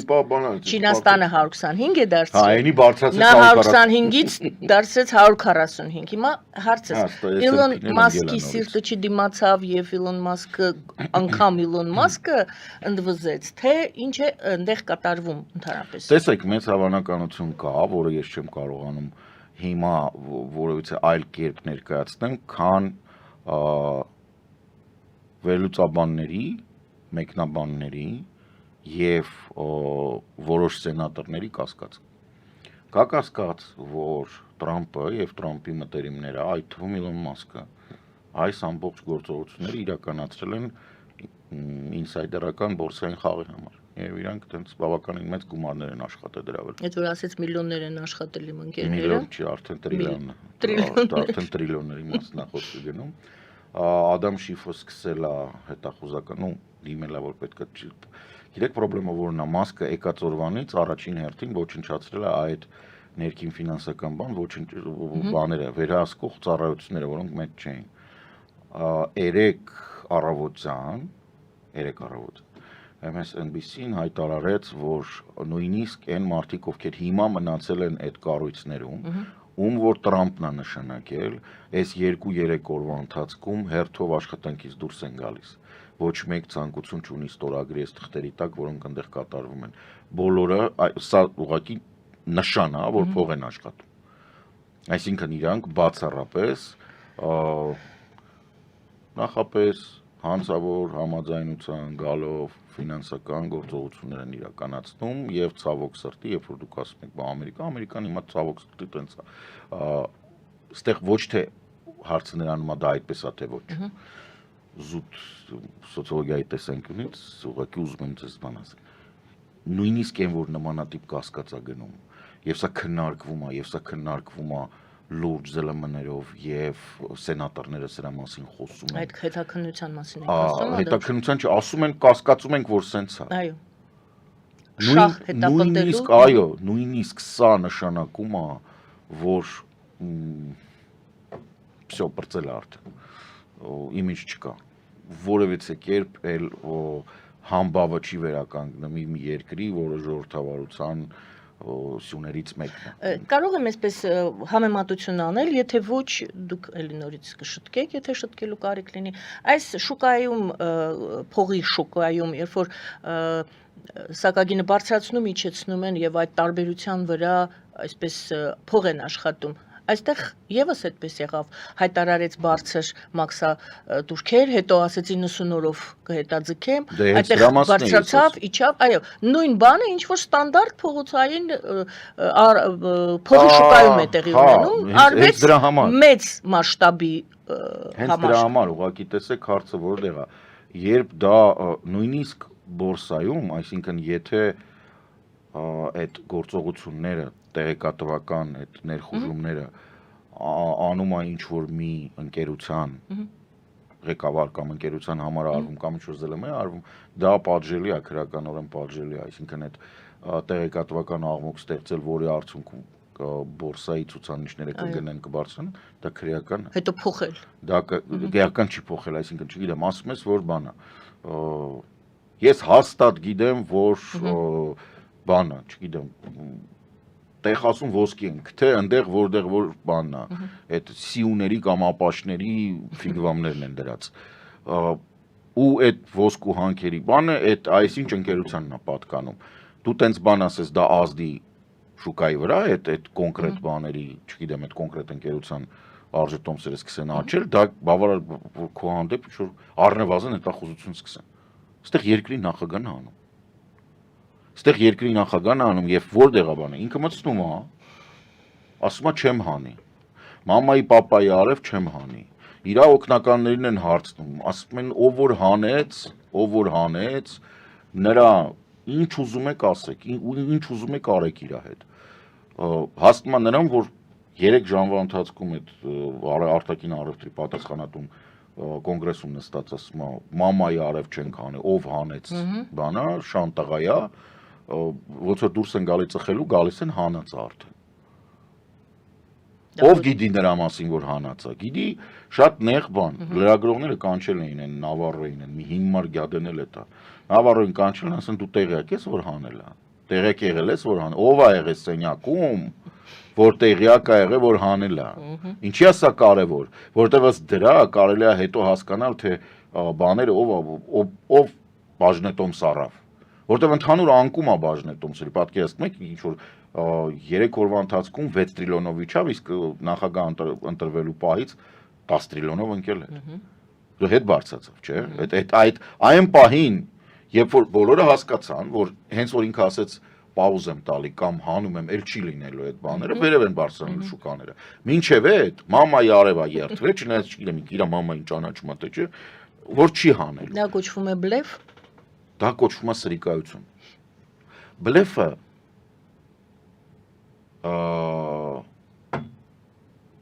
Չինաստանը 125 է Հա, դարձրել։ այնի բարձրացրեց Նա 125-ից դարձրեց 145։ Հիմա հարցը Իլոն Մասկի սիրտը չդիմացավ եւ Իլոն Մասկը անգամ Իլոն Մասկը ընդվզեց, թե ինչ է այնտեղ կատարվում ընդհանրապես։ Տեսեք, մեծ հավանականություն կա, որը ես չեմ կարողանում հիմա որովհետեւ այլ կերպ ներկայացնեմ, քան վերլուծաբանների, մեկնաբանների եւ որոշ սենատորների կասկած։ Կա կասկած, որ Տրամպը եւ Տրամպի մտերիմները, այդ թվում Իլոն Մասկը, այս ամբողջ գործողությունները իրականացրել են ինսայդերական բորսային խաղի համար։ Եվ իրանք այտենց բավականին մեծ գումարներ են աշխատել դրա վրա։ Այդ որ ասեց միլիոններ են աշխատել իմ ընկերները։ Միլիոն չի, արդեն տրիլիոն։ Արդեն տրիլիոնների մասն է խոսքը գնում։ Ադամ Շիֆը սկսել է հետախուզական, դիմել է որ պետք է։ Գիտեք խնդրեմը որն է, Մասկը եկած օրվանից առաջին հերթին ոչնչացրել է այդ ներքին ֆինանսական բաները, վերահսկող ծառայությունները, որոնք մեծ չէին։ 3 առավոտյան MSNBC-ն հայտարարեց, որ նույնիսկ այն մարդիկ, ովքեր հիմա մնացել են այդ կառույցներում, որ Տրամպն է նշանակել, այս 2-3 օրվա ընթացքում հերթով աշխատանքից դուրս են գալիս։ Ոչ մեկ ցանկություն չունի ստորագրի այս թղթերի տակ, որոնք այնտեղ կատարվում են։ Բոլորը սա ուղղակի նշան է, որ փող են աշխատում։ Այսինքն իրանք բացառապես նախապես հանցավոր համաձայնության գալով ֆինանսական գործողություններ են իրականացնում եւ ցավոք սրտի, երբ որ դուք ասում եք, Ամերիկան հիմա ցավոք սրտի տենց է։ Այստեղ ոչ թե հարցը նրանում է դա այդպես է թե ոչ։ Զուտ սոցիոլոգիայի տեսանկյունից ուղղակի ուզում եմ ձեզ բան ասել։ Նույնիսկ այն որ նմանատիպ կասկած է գնում, եւ սա քննարկվում է լուրջ ԶԼՄ-ներով եւ սենատորները սրա մասին խոսում են։ Այդ հետաքննության մասին եք ասում։ Հետաքննության չի, ասում են, կասկածում ենք, որ սենց է։ Այո։ Շահ հետապնդելու։ Այո, նույնիսկ սա նշանակում է, որ всё բրծել է արդեն։ Իմիջ չկա։ Որևիցե կերպ էլ համբավը չի վերականգնի մի երկրի, որը ժողովրդավարության սյուներից մեկն է։ Կարող եմ այսպես համեմատություն անել, եթե ոչ դուք էլի նորից կշտկեք, եթե շտկելու կարիք լինի, այս շուկայում, փողի շուկայում, երբ որ սակագինը բարձրացնում, իջեցնում են եւ այդ տարբերության վրա այսպես փող են աշխատում, այստեղ եւս այդպես եղավ, հայտարարեց բարձր մաքսա դուրքեր, հետո ասեց 90 օրով կհետաձգեմ, այդտեղ բարձրացավ, իջավ, այո, նույն բանը ինչ որ ստանդարտ փողոցային փողի շուկայում է տեղի ունենում, արվեց մեծ մասշտաբի հենց դրա համար ուղղակի տեսեք հարցը որտեղ է, երբ դա նույնիսկ բորսայում, այսինքն եթե այդ գործողությունները տեղեկատվական այդ ներխուժումները անում է ինչ որ մի ընկերության ղեկավար կամ ընկերության համար արվում կամ ինչ որ ԶԼՄ արվում, դա պատժելի է, քրականորեն պատժելի է, այսինքն այդ տեղեկատվական աղմուկ ստեղծել, որի արդյունքում բորսայի ցուցանիշները կգնեն կբարձրանան, դա քրեական է։ Հետո փոխել։ Դա քրեական չի փոխել, այսինքն չգիտեմ, ասում ես որ բան է։ Ես հաստատ գիտեմ, որ բանը, չգիտեմ, տեխասում ոսկի են, թե այնտեղ որտեղ որ բանն է, այդ սիուների կամ ապաշների ֆիգվամներն են դրած։ Ու այդ ոսկու հանքերի բանը այդ այսինչ ընկերությանն է պատկանում։ Դու տենց բան ասես, դա ազդի շուկայի վրա, այդ կոնկրետ բաների, չգիտեմ, այդ կոնկրետ ընկերության արժեթոմսերը սկսեն աճել, դա բավարար քո հանդեպ ինչ որ առնվազն հետախուզություն սկսեն։ Այստեղ երկրի նախագահն է անում։ Այստեղ երկրի նախագահն է անում եւ որտեղ է բանը, ինքը մտցնում է, ասում է չեմ հանի։ Մամայի, պապայի արև չեմ հանի։ Իրա օգնականներին են հարցնում, ասում են ով որ հանեց, նրա ինչ ուզում եք ասեք, ինչ ուզում եք արեք իր հետ։ Հասնում է նրան, որ 3 ժամվա ընթացքում այդ արտաքին առևտրի պատասխանատուն կոնգրեսում նստած ասում է մամայի արև չենք հանի, ով հանեց բանա, շանտաղայա, ոնց որ դուրս են գալի ծխելու, գալիս են հանած արդեն։ Ով գիտի նրա մասին, որ հանած է, գիտի շատ նեղ բան, լրագրողները կանչել էին են Նավարոյին, մի հիմար գյադենել է դա։ Նավարոյին կանչել են, ասեն դու տեղյակ ես, որ հանել է։ Տեղյակ եղել ես, որ հանել, ով է եղել սենյակում, որ տեղյակ է եղել, որ հանել է։ Ինչի է սա կարևոր, որտեղ ըստ դրա կարելի է հետո հասկանալ, թե բաները ով բաժնետոմս առավ։ Որտեղ ընդհանուր անկում է բաժնետոմսը, պատկերացնում եք, ինչ որ 3 օրվա ընթացքում 6 տրիլիոնով իջավ, իսկ նախագահ ընտրվելու պահից 10 տրիլիոնով ընկել է։ Դու հետ բարձրացավ, չէ՞։ Այդ այն պահին, երբ որ բոլորը հասկացան, որ հենց որ ինքը ասեց պաուզ եմ տալի կամ հանում եմ, էլ չի լինելու այդ բաները, վերև են բարձրանում շուկաները։ Մինչև այդ մամայի արևա երթվեց, չնայած չգիտեմ, իր մամային ճանաչում է թե չէ, որ չի հանել։ Դա կոչվում է բլեֆ։ Դա կոչվում է սրիկայություն։ Բլեֆը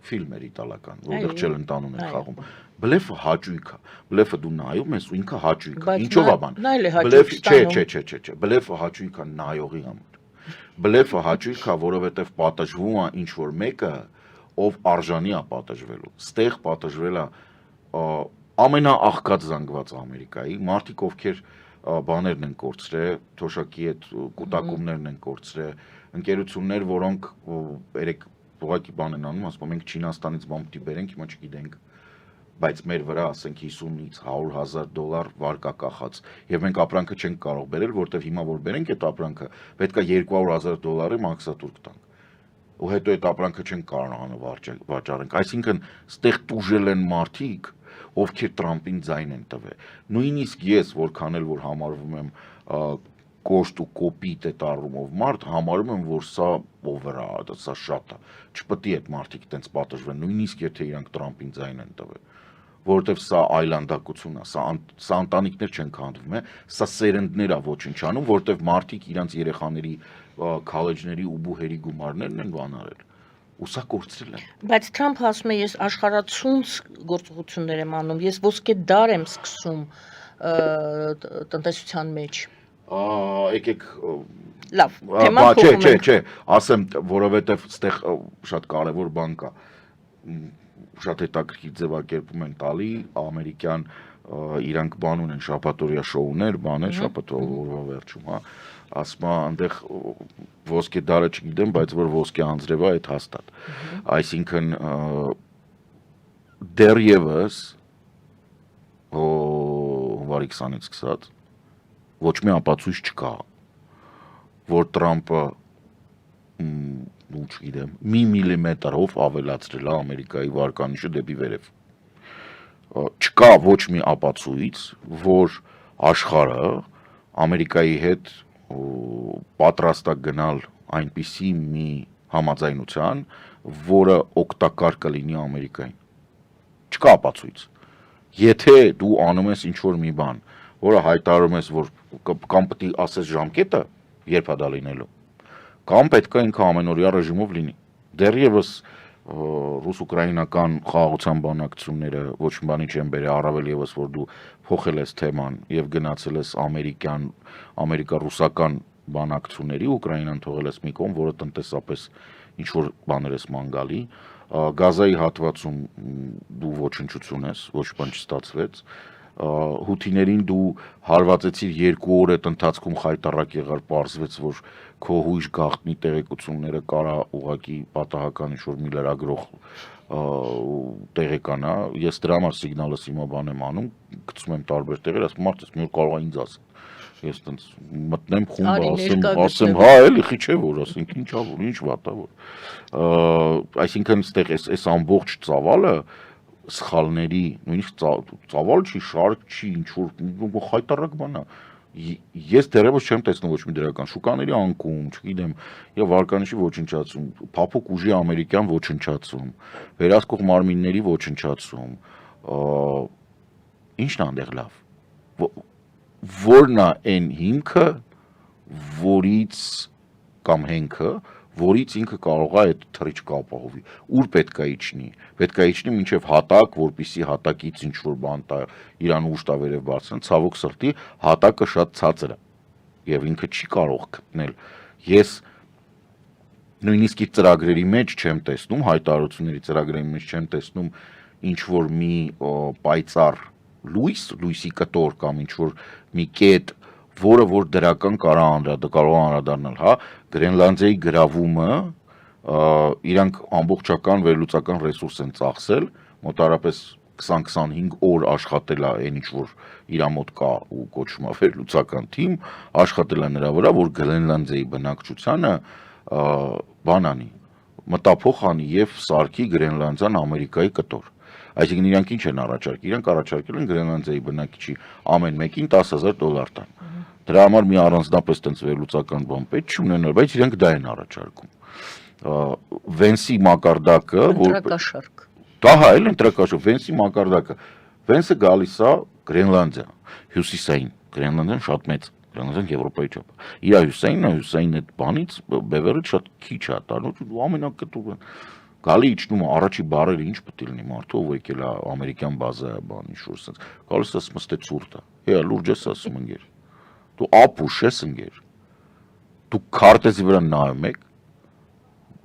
ֆիլմ էր իտալական, որտեղ չելընտանուն էր խաղում։ Բլեֆը հաճույք է։ Բլեֆը դու նայում ես ու ինքը հաճույք է։ Ինչով է բան։ Չէ, բլեֆը հաճույք է նայողի համար։ Բլեֆը հաճույք է, որովհետև պատժվում է ինչ որ մեկը, ով արժանի է պատժվելու։ Ստեղ պատժվել է ամենաաղքատ զանգված Ամերիկայի, մարդիկ ովքեր բաներն են կորցրել, թոշակի այդ կուտակումներն են կորցրել, ընկերություններ, որոնք երեք ուղղակի բան են անում, ասում ենք Չինաստանից բան պիտի բերենք, հիմա չգիտենք, բայց մեր վրա ասենք 50-ից 100,000 վարկա կախած, եւ մենք ապրանքը չենք կարող բերել, որտեվ հիմա որ բերենք այդ ապրանքը, պետքա $200,000 մաքսատուրք տանք։ Ու հետո այդ ապրանքը չենք կարողանում վաճառենք, այսինքն ստեղ տուժել են մարդիկ, ովքեր Տրամպին ձայն են տվել։ Նույնիսկ ես, որքան էլ որ համարվում եմ կոշտ ու կոպիտ այդ առումով մարդ, համարում եմ, որ սա over է, սա շատ է։ Չպետք է այդ մարդիկ այդպես պատժվեն, նույնիսկ եթե իրանք Տրամպին ձայն են տվել, որովհետև սա այլանդակություն է, սա ընտանիքներ չեն քանդվում, սա սերնդներ է ոչնչանում, որովհետև մարդիկ իրանք երեխաների քոլեջների ու բուհերի գումարներն են բանարել։ Ու սա կորցրել են։ Բայց Թրամփը ասում է, ես աշխարհացունց գործողություններ եմ անում, ես ոսկե դար եմ սկսում տնտեսության մեջ։ Եկեք Լավ, թեման փոխում ենք։ Չէ, ասեմ, որովհետև այստեղ շատ կարևոր բան կա։ Շատ հետաքրքիր ձևակերպում են տալի ամերիկյան իրանք բան ունեն շաբաթօրյա շոուներ, բաներ, շաբաթօրվա վերջում, հա, ասում է այնտեղ ոսկե դարը չգիտեմ, բայց որ ոսկե անձրև է, այդ հաստատ։ Այսինքն դեռևս հունվարի 20-ից սկսած ոչ մի ապացույց չկա, որ Տրամպը չգիտեմ, մի միլիմետրով ավելացրել է Ամերիկայի վարկանիշը դեպի վերև։ Չկա ոչ մի ապացույց, որ աշխարհը Ամերիկայի հետ պատրաստ է գնալ այնպիսի մի համաձայնության, որը օգտակար կլինի Ամերիկային։ Չկա ապացույց։ Եթե դու անում ես ինչ-որ մի բան, որը հայտարարում ես, որ կամ պետք է ասես ժամկետը, երբ է դա լինելու, կամ պետք է ինքը ամենօրյա ռեժիմով լինի։ Դեռևս ռուս-ուկրաինական խաղաղության բանակցությունները ոչ մի բանի չեն բերել, առավել եւս որ դու փոխել ես թեման եւ գնացել ես ամերիկա-ռուսական բանակցությունների, Ուկրաինան թողել ես մի կողմ, որը տնտեսապես ինչ որ բաներ ես ման գալի, Գազայի հատվածում դու ոչնչություն ես, ոչ բան չստացվեց, հութիներին դու հարվածեցիր 2 օր այդ ընթացքում խայտառակ եղար, պարզվեց, որ քո հույժ գաղտնի տեղեկությունները կարա ուղակի պատահական ինչ-որ մի լրագրող տեղեկանա, ես դրա համար սիգնալս հիմա բան եմ անում, գցում եմ տարբեր տեղեր, ասում մարդ ես մի օր կարող է ինձ ասել, ես տենց մտնեմ խումբ, ասեմ, հա, էլի խի չէ որ, ասենք ինչա որ, ինչ վատ է որ, այսինքն ստեղ այս ամբողջ ծավալը սխալների, նույնիսկ ծավալ չի, շարք չի, ինչ-որ խայտառակ բան է, ես դեռևս չեմ տեսնում ոչ մի դրական, շուկաների անկում, չգիտեմ, եւ վարկանիշի ոչնչացում, փափուկ ուժի ամերիկյան ոչնչացում, վերահսկող մարմինների ոչնչացում, ինչն է այնտեղ լավ, որն է այն հիմքը, որից կամ հենքը, որից ինքը կարող է այդ թռիչքը ապահովի, ուր պետք է իջնի մինչև հատակ, որպիսի հատակից ինչ-որ բան տա, իրան ուժ տա վերև բարձրան, ցավոք սրտի, հատակը շատ ցածր է, եւ ինքը չի կարող գտնել, ես նույնիսկ իր ծրագրերի մեջ չեմ տեսնում, հայտարարությունների ծրագրերի մեջ չեմ տեսնում ինչ-որ մի պայծառ լույսի կտոր կամ ինչ-որ մի կետ, որը որ դրական կարող անդրադառնալ, հա, Գրենլանդիայի գրավումը, իրանք ամբողջական վերլուծական ռեսուրս են ծախսել, մոտարապես 20-25 օր աշխատել է այն ինչ որ իր մոտ կա ու կոչվում է վերլուծական թիմ, աշխատել է նրա վրա, որ Գրենլանդիայի բնակչությանը բան անի, մտափոխ անի եւ սարքի Գրենլանդիան Ամերիկայի կտոր։ Այսինքն իրանք ինչ են առաջարկել, իրանք առաջարկել են Գրենլանդիայի բնակիչի ամեն մեկին $10,000 տան։ Դրա համար մի առանձնապես տենց վերլուծական բան պետք չունենալ, բայց իրանք դա են առաջարկում։ Վենսի մակարդակը, ընտրակաշարք։ Դա հա, էլ ընտրակաշարք, Վենսի մակարդակը։ Վենսը գալիս է Գրենլանդիա, հյուսիսային, Գրենլանդիան շատ մեծ, Գրենլանդիան Եվրոպայի չափ։ Իր հյուսիսային այդ բանից բևերը շատ քիչ է տանում, ամենակտուր գալի իջնում առաջի բարերը ինչ պետք է լինի մարդու, ով եկել է ամերիկյան բազա բան ինչ որ sense։ Գալիս է մստե ցուրտ է։ Հա լուրջ ես ասում ընկեր։ Դու ապուշ ես ընկեր։ Դու քարտեզի վրա նայում եք,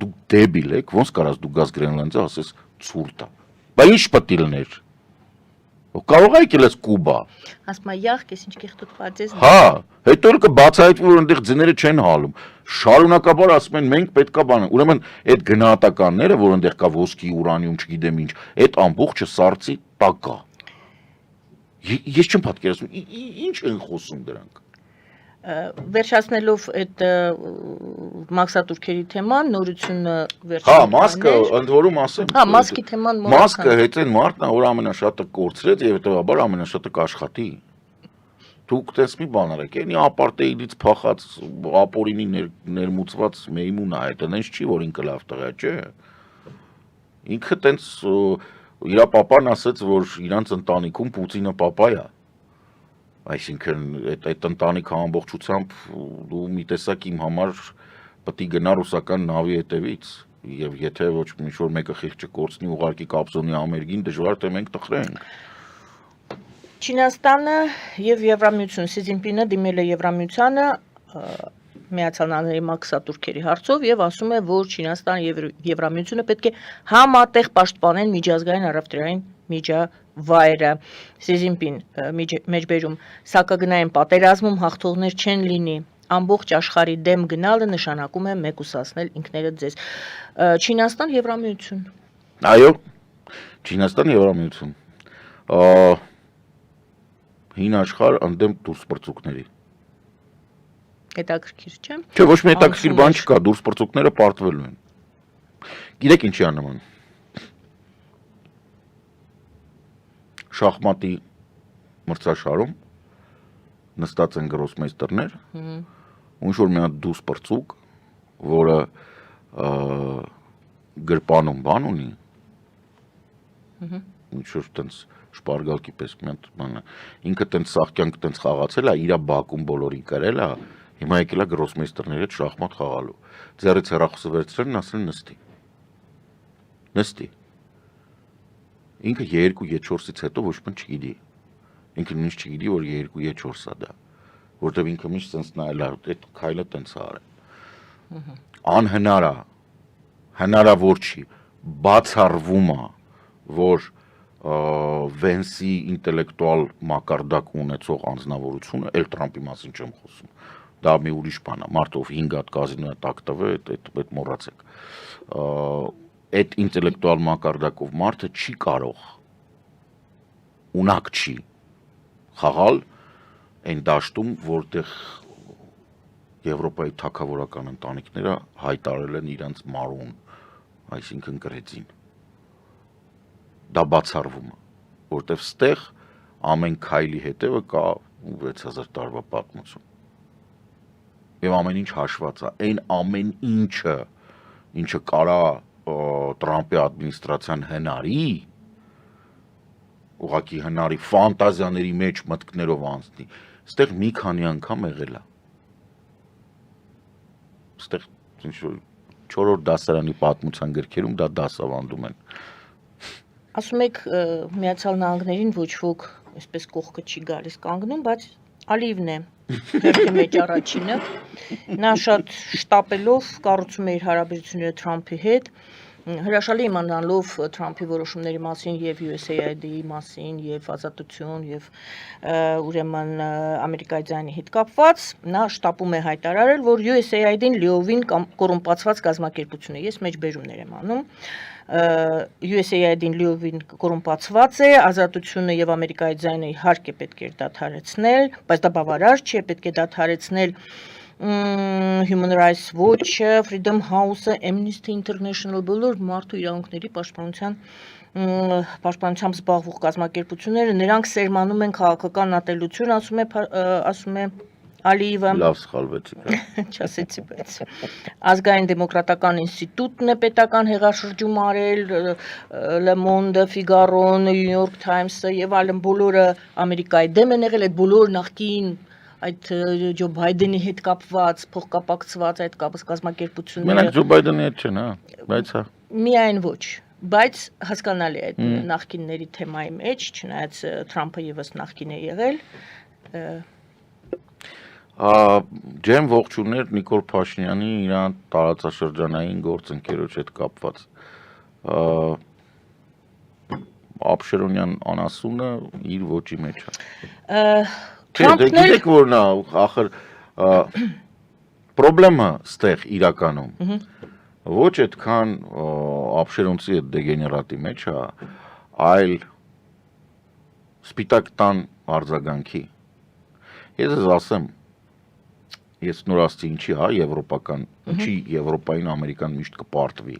դու դեբիլ եք, ոնց կարաս դու գաս Գրենլանդիա ասես ցուրտ է։ Բա ինչ պետք է լիներ։ Կարող է եկել ես Կուբա։ Ասում եմ յախ, ես ինչ կեղտոտ պատես։ Հա, հետո էլ կբացահայտվի որ այնտեղ ձները չեն հալում։ Շարունակաբար ասում են մենք պետքա բան։ Ուրեմն այդ գնահատականները, որ այնտեղ կա ոսկի, ուրանիում, չգիտեմ ինչ, այդ ամբողջը սարցի տակ է։ Ես չեմ պատկերացնում, ինչ են խոսում դրանք։ Վերջացնելով այդ մաքսատուրքերի թեման, նորությունը Հա, մասկը ընդ որում ասեմ։ Հա, մասկի թեման Մասկը հետեն մարդն է, որ ամենաշատը կորցրեց եւ հետեւաբար ամենաշատը կաշխատի։ Դուք տես մի բան արեք, այնի ապարտեիդից փախած ապորինի ներմուծված մեյմուն է, այդ այնց չի որ ինքը լավ տղա չէ։ Ինքը տենց իր papan ասաց, որ իրանց ընտանիքում Պուտինը papa է։ Այսինքն այդ ընտանիքը ամբողջությամբ դու մի տեսակ իմ համար պետք է գնա ռուսական նավի հետևից եւ եթե ոչ ինչ որ մեկը խիղճը կորցնի ուղարկի կապսոնի ամերգին դժվար թե մենք տխրենք։ Չինաստանը եւ Եվրամիություն Սի Ցզինպինը դիմել է Եվրամիությանը Միացյալ Նահանգների մաքսատուրքերի հարցով եւ ասում է, որ Չինաստանը եւ Եվրամիությունը պետք է համատեղ պաշտպանեն միջազգային առևտրային միջավայրը։ Սի Ցզինպին մեջբերում սակագնային պատերազմում հաղթողներ չեն լինի։ Ամբողջ աշխարհի դեմ գնալը նշանակում է մեկուսացնել ինքներդ ձեզ։ Չինաստան Եվրամիություն։ Այո, Չինաստան Եվրամիություն։ Հին աշխարհ ընդդեմ դուրս պրծուկների։ Հետաքրքիր չէ։ Չէ, ոչ մի հետաքրքիր բան չկա, դուրս պրծուկները պարտվելու են։ Գիտեք ինչի է նման։ Շախմատի մրցաշարում նստած են գրոսմեյստերներ, ինչ որ մի հատ դուրս պրծուկ, որը գրպանում բան ունի, ինչ որ տենց շպարգալքի պես մի հատ բան է, ինքը տենց սաղկյանք տենց խաղացել է, իրա բակում բոլորին կրել է, հիմա եկել է գրոսմեյստերների հետ շախմատ խաղալու, ձեռից հեռախոսը վերցրել են, ասել նստի, նստի, ինքը Ե2-Ե4-ից հետո ոչ բան չգիտի, ինքը նույնիսկ չգիտի, որ Ե2-Ե4-ա դա, որտեվ ինքը միշտ տենց նայել է, այդ քայլը տենց է արել, անհնար է, հնարավոր չի, բացառվում է, որ Վենսի ինտելեկտուալ մակարդակ ունեցող անձնավորությունը, էլ Տրամպի մասին չեմ խոսում, դա մի ուրիշ բան է, մարդով 5 հատ կազինո տակ տվել, այդ մոռացեք, այդ ինտելեկտուալ մակարդակով մարդը չի կարող, ունակ չի խաղալ այն դաշտում, որտեղ Եվրոպայի թագավորական ընտանիքները հայտարարել են իրանց մարուն, այսինքն գրեցին։ Դա բացառվում է, որտեվ ստեղ ամեն քայլի հետևը կա 6000 տարվա պատմություն։ Եվ ամեն ինչ հաշված է, այն ամեն ինչը կարա Տրամպի ադմինիստրացիան հնարի, ուղղակի հնարի ֆանտազիաների մեջ մտքներով անցնի, ստեղ մի քանի անգամ եղել է։ Ստեղ ինչ-որ 4-րդ դասարանի պատմության գրքերում դա դասավանդում են։ Ասում եք Միացյալ Նահանգներին ոչ ոք այսպես կողքը չի գալիս կանգնում, բայց Ալիևն է հերթի մեջ առաջինը։ Նա շատ շտապելով կառուցում է իր հարաբերությունները Թրամփի հետ, հրաշալի իմանալով Թրամփի որոշումների մասին եւ USAID-ի մասին եւ ազատություն եւ ուրեմն Ամերիկայի ձայնի հետ կապված, նա շտապում է հայտարարել, որ USAID-ին լիովին կոռումպացված կազմակերպություն է։ Ես մեջբերումներ եմ անում։ USAID-ին լիովին կոռումպացված է, ազատությունը եւ Ամերիկայի ձայնը իհարկե պետք է դադարեցնել, բայց դա բավարար չէ, պետք է դադարեցնել Human Rights Watch-ը, Freedom House-ը, Amnesty International բոլոր մարդու իրավունքների պաշտպանությամբ զբաղվող կազմակերպությունները, նրանք սերմանում են քաղաքական ատելություն, ասում է Ալիևը Լավ սխալվեցիք։ չասեցի, բայց ազգային դեմոկրատական ինստիտուտն է պետական հեղաշրջում արել, Le Monde, Figaro-ն, New York Times-ը եւ այլն բոլորը Ամերիկայի դեմ են եղել, այդ բոլոր նախկին այդ Ջո Բայդենի հետ կապված, փոխկապակցված այդ կազմակերպությունները։ Մենակ Ջո Բայդենի հետ չեն, հա, բայց հա։ Միայն ոչ, բայց հասկանալի է այդ նախկինների թեմայի մեջ, չնայած Թրամփը եւս նախկին է եղել։ Ջեմ ողջուններ Նիկոլ Փաշինյանի իրան տարածաշրջանային գործընկերոջ հետ կապված։ Աբշերոնյան անասունը իր ոճի մեջ է։ Գիտեք որ նա ախր պրոբլեմը ստեղ իրականում ոչ այդքան աբշերոնցի այդ դեգեներատի մեջ է, այլ սպիտակ տան արձագանքի։ Ես ես ասեմ, ես նորաստի ինչի հա եվրոպական, ինչի Եվրոպային Ամերիկան միշտ կպարտվի,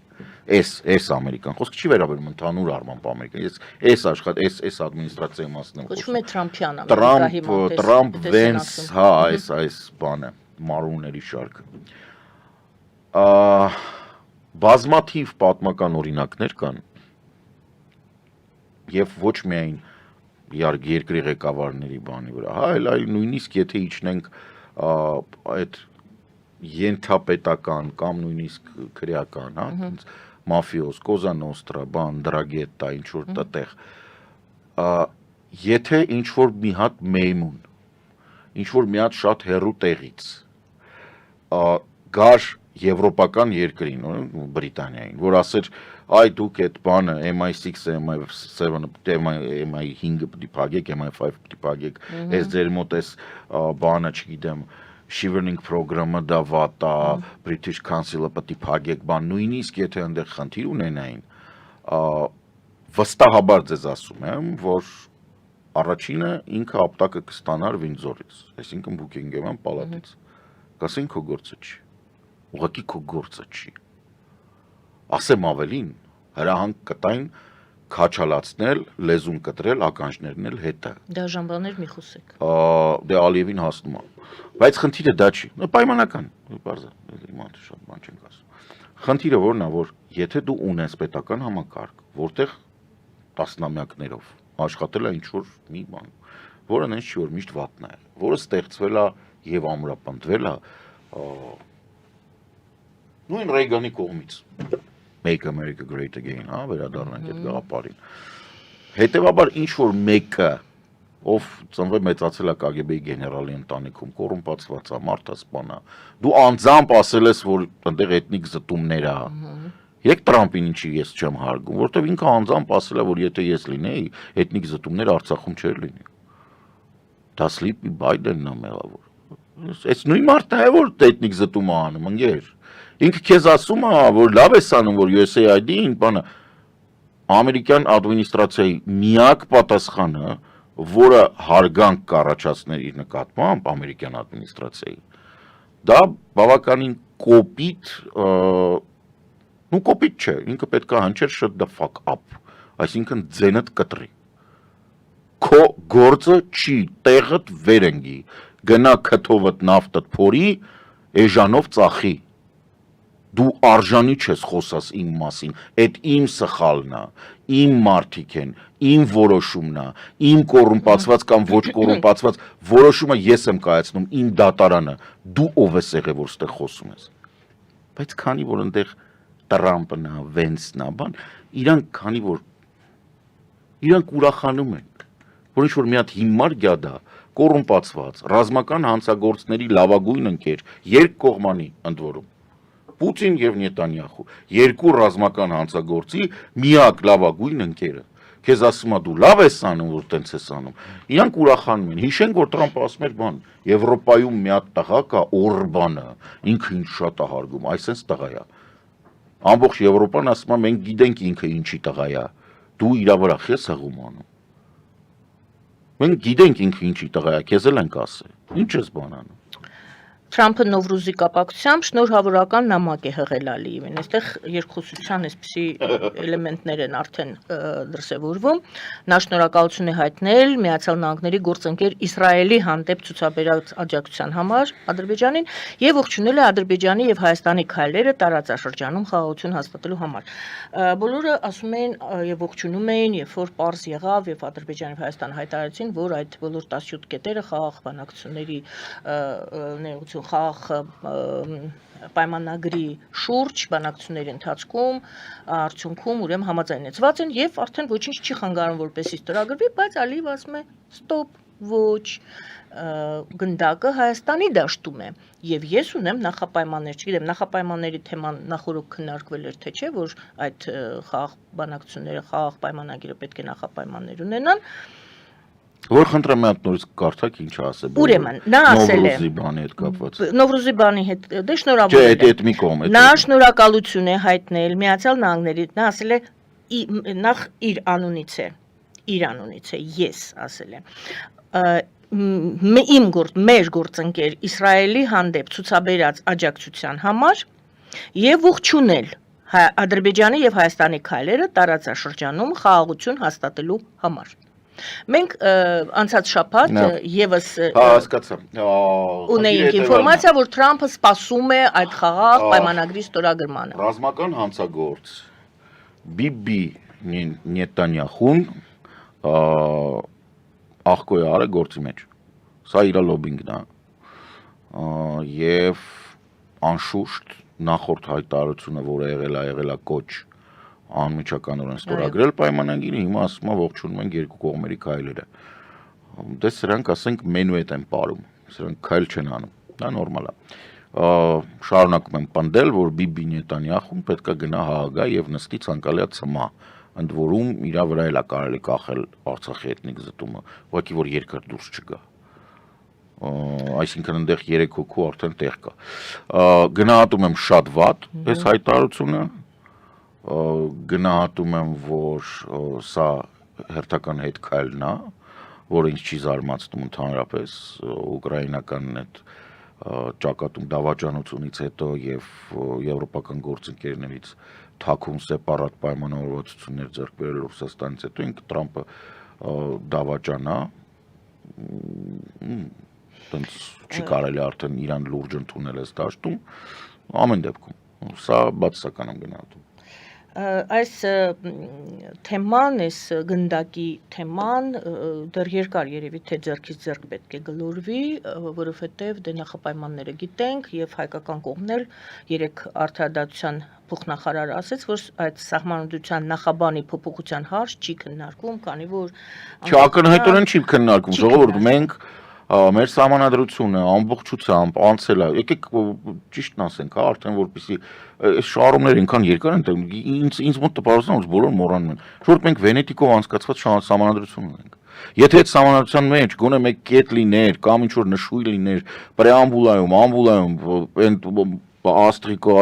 այս Ամերիկան, խոսքը չի վերաբերում ընդհանուր առմամբ Ամերիկան, ես աշխատել, այս ադմինիստրացիայի մասն եմ խոսում։ Կոչվում է Թրամփյան Ամերիկա հիմա։ Թրամփ, Վենս, հա, այս բանը, մարուների շարքը։ Բազմաթիվ պատմական օրինակներ կան, եւ ոչ միայն երկրի ղեկավարների բանի վրա, հա, այլ նույնիսկ եթե իջնենք այդ ենթապետական կամ նույնիսկ քրեական, հա, մաֆիոզ, Կոզա Նոստրա, բան, Դրագետտա, ինչ որ տեղ, եթե ինչ որ մի հատ մեյմուն, ինչ որ մի հատ շատ հեռու տեղից գար եվրոպական երկրին, Բրիտանիային, որ ասեր, այ դուք այդ բանը MI6-ը, MI7-ը, MI5-ը պիտի փակեք, MI5-ը պիտի փակեք, այս ձեր մոտ էս բանը, չգիտեմ, Shivering program-ը դա վատ է, British Council-ը պիտի փակեք, բան, նույնիսկ եթե այնտեղ խնդիր ունենային, վստահաբար ձեզ ասում եմ, որ առաջինը ինքը ապտակը կստանար Վինդզորից, այսինքն Բուքինգհեմյան պալատից, կասեն քո գործը չի, ուղղակի քո գործը չի, ասեմ ավելին, հրահանգ կտային քաչալացնել, լեզուն կտրել, ականջներն էլ հետը։ Դաժանբաներ մի խոսեք։ Դե Ալիևին հասնում է։ Բայց խնդիրը դա չի, պայմանական, բարձր, իմանա շատ բան չենք ասում։ Խնդիրը որն է, որ եթե դու ունես պետական համակարգ, որտեղ տասնամյակներով աշխատել է ինչ-որ մի բան, որը նենց չի, որ միշտ վատն է, որը ստեղծվել է եւ ամրապնդվել է նույն Ռեյգանի կողմից։ Make America Great Again, հա, վերադառնանք այդ գաղափարին։ Հետևաբար ինչ որ մեկը, ով ծնվել մեծացել է KGB-ի գեներալի ընտանիքում, կոռումպացված է, մարդասպան է, դու անձամբ ասել ես, որ այնտեղ էթնիկ զտումներ է։ Եք Տրամփին ինչի ես չեմ հարգում, որովհետև ինքը անձամբ ասել է, որ եթե ես լինեի, էթնիկ զտումներ Արցախում չէր լինի։ Դա Սլիպի Բայդենն է մեղավոր։ Այս նույն մարդն է, որ էթնիկ զտում է անում, ընկեր։ Ինքը քեզ ասում է, որ լավ ես անում, որ USAID-ին բանը ամերիկյան ադմինիստրացիայի միակ պատասխանը, որը հարգանք կառաջացներ իր նկատմամբ ամերիկյան ադմինիստրացիայի, դա բավականին կոպիտ, կոպիտ չէ, ինքը պետք է հնչեր shut the fuck up, այսինքն ձենդ կտրի։ Քո գործը չի, տեղդ վերընկի, գնա քթովդ նավթդ փորի, էժանով ծախի։ Դու արժանի չես խոսաս իմ մասին, այդ իմ սխալն է, իմ մարդիկ են, իմ որոշումն է, իմ կոռումպացված կամ ոչ կոռումպացված որոշումը ես եմ կայացնում, իմ դատարանը, դու ով ես եղել, որ ստեղ խոսում ես։ Բայց քանի որ այնտեղ Տրամփն է, Վենսն է, բան, իրանք ուրախանում են, որ ինչ որ մի հատ հիմար գյադա, կոռումպացված, ռազմական հանցագործների լավագույն ընկեր, երկկողմանի ընդ որում Պուտին եւ Նետանյախու, երկու ռազմական հանցագործի միակ լավագույն ընկերը։ Քեզ ասում է դու լավ ես անում, որ տենց ես անում։ Իրանք ուրախանում են։ Հիշենք, որ Տրամփը ասում էր բան, Եվրոպայում մի հատ տղա կա, Օրբանը, ինքը ինչ շատ է հարգում, այսպես տղա է։ Ամբողջ Եվրոպան ասում է մենք գիտենք ինքը ինչի տղա է։ Դու իր վրա ես հղում անում։ Մենք գիտենք ինքը ինչի տղա է, քեզ էլ ենք ասել։ Ինչ ես բան անում։ Թրամփը Նովրուզի կապակցությամբ շնորհավորական նամակ է հղել Ալիևին։ Այստեղ երկխոսության այսպիսի էլեմենտներ են արդեն դրսևորվում։ Նա շնորհակալություն է հայտնել Միացյալ Նահանգների գործընկեր Իսրայելի հանդեպ ցուցաբերած աջակցության համար Ադրբեջանին եւ ողջունել է Ադրբեջանի եւ Հայաստանի քայլերը տարածաշրջանում խաղաղություն հաստատելու համար։ Բոլորը ասում են եւ ողջունում էին, երբ որ պարզ եղավ եւ Ադրբեջանը եւ Հայաստանը հայտարարեցին, որ այդ բոլոր 17 կետերը խաղաղ բանակցությունների ներողություն խաղաղ պայմանագրի շուրջ բանակցությունների ընթացքում արդյունքում ուրեմն համաձայնեցված են եւ արդեն ոչինչ չի խանգարում որպեսզի ստորագրվի, բայց Ալիև ասում է ստոպ, ոչ, գնդակը Հայաստանի դաշտում է եւ ես ունեմ նախապայմաններ, չգիտեմ, նախապայմանների թեման նախորդ քննարկվել էր թե չէ, որ այդ խաղաղ բանակցությունները, խաղաղ պայմանագիրը պետք է նախապայմաններ ունենան։ Որ խնդրեմ մի հատ նորից կարդակ ինչ ասել։ Ուրեմն, նա ասել է Նովրուզի բանի հետ կապված։ Նովրուզի բանի հետ դե շնորհավորել է։ Չէ, այդ մի կողմ է։ Նա շնորհակալություն է հայտնել Միացյալ Նահանգների, նա ասել է նախ իր անունից է, ես ասել է։ Մեր գործընկեր Իսրայելի հանդեպ ցուցաբերած աջակցության համար եւ ողջունել Ադրբեջանի եւ Հայաստանի քայլերը տարածաշրջանում խաղաղություն հաստատելու համար։ Մենք անցած շաբաթ եւս հասկացա։ Ունեինք ինֆորմացիա, որ Թրամփը սպասում է այդ խաղաղ պայմանագրի ստորագրմանը։ Ռազմական հանցագործ Բիբի Նետանյախուն աղքոյ արը գործի մեջ։ Սա իր լոբինգն է։ Եվ անշուշտ նախորդ հայտարարությունը, որը եղել է կոչ անմիջականորեն ստորագրել պայմանագիրը, հիմա ասում է ողջունում ենք երկու կողմերի քայլերը։ Դե սրանք ասենք մենուետ են πάρում, սրանք քայլ չեն անում, դա նորմալ է։ Շարունակում եմ պնդել, որ Բիբի Նետանյախուն պետք է գնա Հաագա եւ նստի ցանկալիա ցմա, ընդ որում իր վրա էլ է կարելի կախել Արցախի էթնիկ զտումը, ուղղակի որ երկրորդ դուրս չգա։ Այսինքն այնտեղ 3 հոգու արդեն տեղ կա։ Գնահատում եմ շատ վատ այս հայտարարությունը։ Գնահատում եմ, որ սա հերթական հետ քայլն է, որը ինձ չի զարմացնում ընդհանրապես ուկրաինական այդ ճակատում դավաճանությունից հետո եւ եվրոպական գործընկերներից թաքուն սեպարատ պայմանավորվածություններ ձեռք բերել Ռուսաստանից հետո ինքը Թրամփը դավաճանա, այդպես չի կարելի արդեն իրան լուրջ ընդունել այս դաշտում, ամեն դեպքում սա բացասական եմ գնահատում։ Այս թեման, այս գնդակի թեման դեռ երկար երևի թե ձեռքից ձեռք պետք է գլորվի, որովհետև դե նախապայմանները գիտենք եւ հայկական կողմն էլ երեք արդարադատության փոխնախարարը ասաց, որ այդ սահմանադրության նախաբանի փոփոխության հարց չի քննարկվում, քանի որ ակնհայտորեն չի քննարկվում, ժողովուրդ, մենք մեր սահմանադրությունը ամբողջությամբ անցել է, եկեք ճիշտն ասենք, արդեն որպեսզի այս շարումները այնքան երկար են, ինձ մոտ տպավորություն է, որ բոլորը մոռանում են, որ մենք Վենետիկով անցկացված սահմանադրություն ունենք։ Եթե այդ սահմանադրության մեջ գոնե մեկ կետ լիներ կամ ինչ որ նշույլ լիներ պրեամբուլայում, ամբուլայում,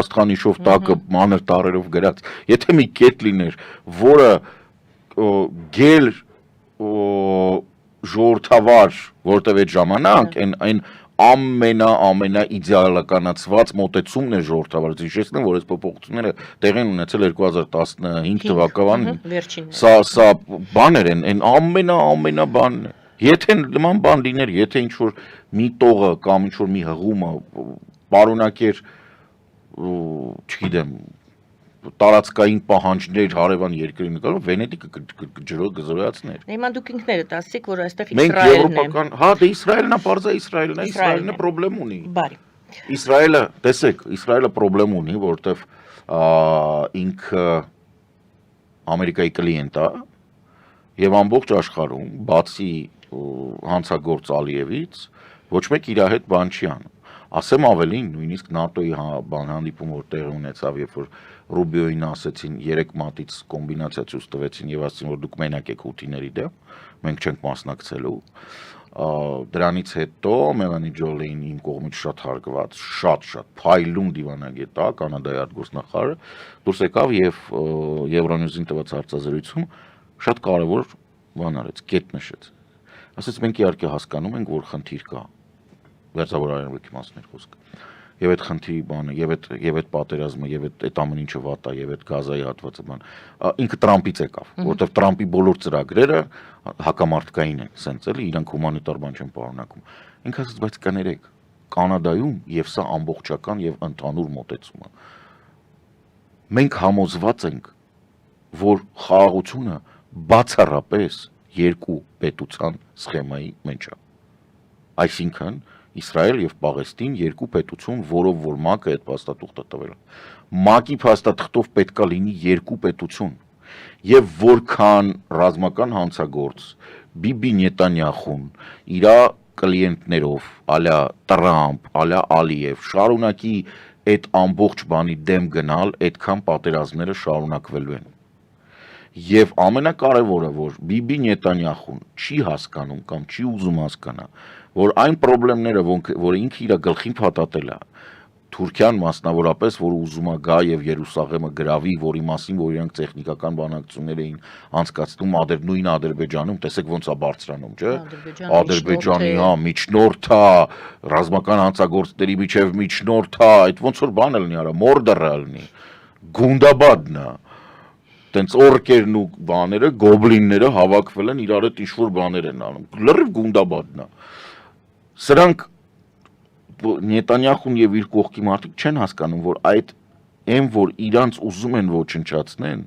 աստղանիշով տակը մանր տառերով գրած, եթե մի կետ լիներ, որը գել ժողովրդավար, որտեղ այդ ժամանակ այն ամենա իդեալականացված մոտեցումն է ժողովրդավարից, հիշեցնեմ, որ այս փոփոխությունները տեղի են ունեցել 2015 թվականին, սա բաներ են, այն ամենա բանն է, եթե նման բան լիներ, եթե ինչ-որ մի տողը կամ ինչ-որ մի հղումը պարունակեր, չգիտեմ, տարածքային պահանջներ հարևան երկրի նկատմամբ Վենետիկը կզրոյացներ։ Հիմա դուք ինքներդ ասացիք, որ այստեղ Մենք Իսրայելն է։ եվրոպական, հա, դե Իսրայելն է, բարձա Իսրայելն է պրոբլեմ ունի։ Բարի։ Իսրայելը, տեսեք, Իսրայելը պրոբլեմ ունի, որովհետև ինքը Ամերիկայի կլիենտ է եւ ամբողջ աշխարհում, բացի հանցագործ Ալիևից, ոչ մեկ իր հետ բան չի անում։ Ասեմ ավելին, նույնիսկ ՆԱՏՕ-ի հանդիպում որ տեղի ունեցավ, երբ որ Ռուբիոյին ասեցին 3 մատից կոմբինացիա ցույց տվեցին եւ ասացին, որ դուք մենակ եք հութիների դեմ, մենք չենք մասնակցելու։ Դրանից հետո Մելանի Ջոլին իմ կողմից շատ հարգված, շատ փայլուն դիվանագետ է, Կանադայի արտգործնախարարը, դուրս եկավ եւ Euronews-ին տված հարցազրույցում շատ կարեւոր բան արեց, կետ նշեց։ Ասեց մենք իհարկե հասկանում ենք, որ խնդիր կա։ Վերջավոր արևելքի մասն էր խոսքը։ Եվ այդ խնդրի բանը, եւ այդ պատերազմը, եւ այդ ամեն ինչը վատ է, եւ այդ Գազայի հատվածը բան։ Ինքը Տրամպից եկավ, որովհետեւ Տրամպի բոլոր ծրագրերը հակամարտկային են, սենց էլի, իրանք հումանիտար բան չեն պարունակում։ Ինքը ասաց, բայց կներեք, Կանադայում եւ սա ամբողջական եւ ընդհանուր մոտեցում է։ Մենք համոզված ենք, որ խաղաղությունը բացառապես երկու պետության սխեմայի մեջ է։ Այսինքն Իսրայել եւ Պաղեստին երկու պետություն, որով որ ՄԱԿ-ը այդ փաստաթուղթը տվել է։ ՄԱԿ-ի փաստաթղթով պետքա լինի երկու պետություն։ Եվ որքան ռազմական հանցագործ Բիբի Նետանյախուն իր կլիենտներով, ալյա Տրամփ, ալյա Ալիև շարունակի այդ ամբողջ բանի դեմ գնալ, այդքան պատերազմները շարունակվելու են։ Եվ ամենակարևորը, որ Բիբի Նետանյախուն չի հասկանում կամ չի ուզում հասկանա, որ այն խնդիրները, որ ինքը իր գլխին փաթաթել է, Թուրքիան մասնավորապես, որ ուզում է գա եւ Երուսաղեմը գրավի, որի մասին որ իրանք տեխնիկական բանակցություններ էին անցկացնում նույն Ադրբեջանում, տեսեք ոնց է բարձրանում, չէ՞։ Ադրբեջանի, հա, միջնորդ է, ռազմական հանցագործների միջև միջնորդ է, այդ ոնց որ բան լինի, արա Մորդորը լինի, Գունդաբադն է։ Տենց օրկերն ու բաները, գոբլինները հավաքվել են իրար հետ ինչ-որ բաներ են անում։ Լրիվ Գունդաբադն է։ Սրանք Նետանյախուն եւ իր կողքի մարդիկ չեն հասկանում, որ այդ որ իրանց ուզում են ոչնչացնեն,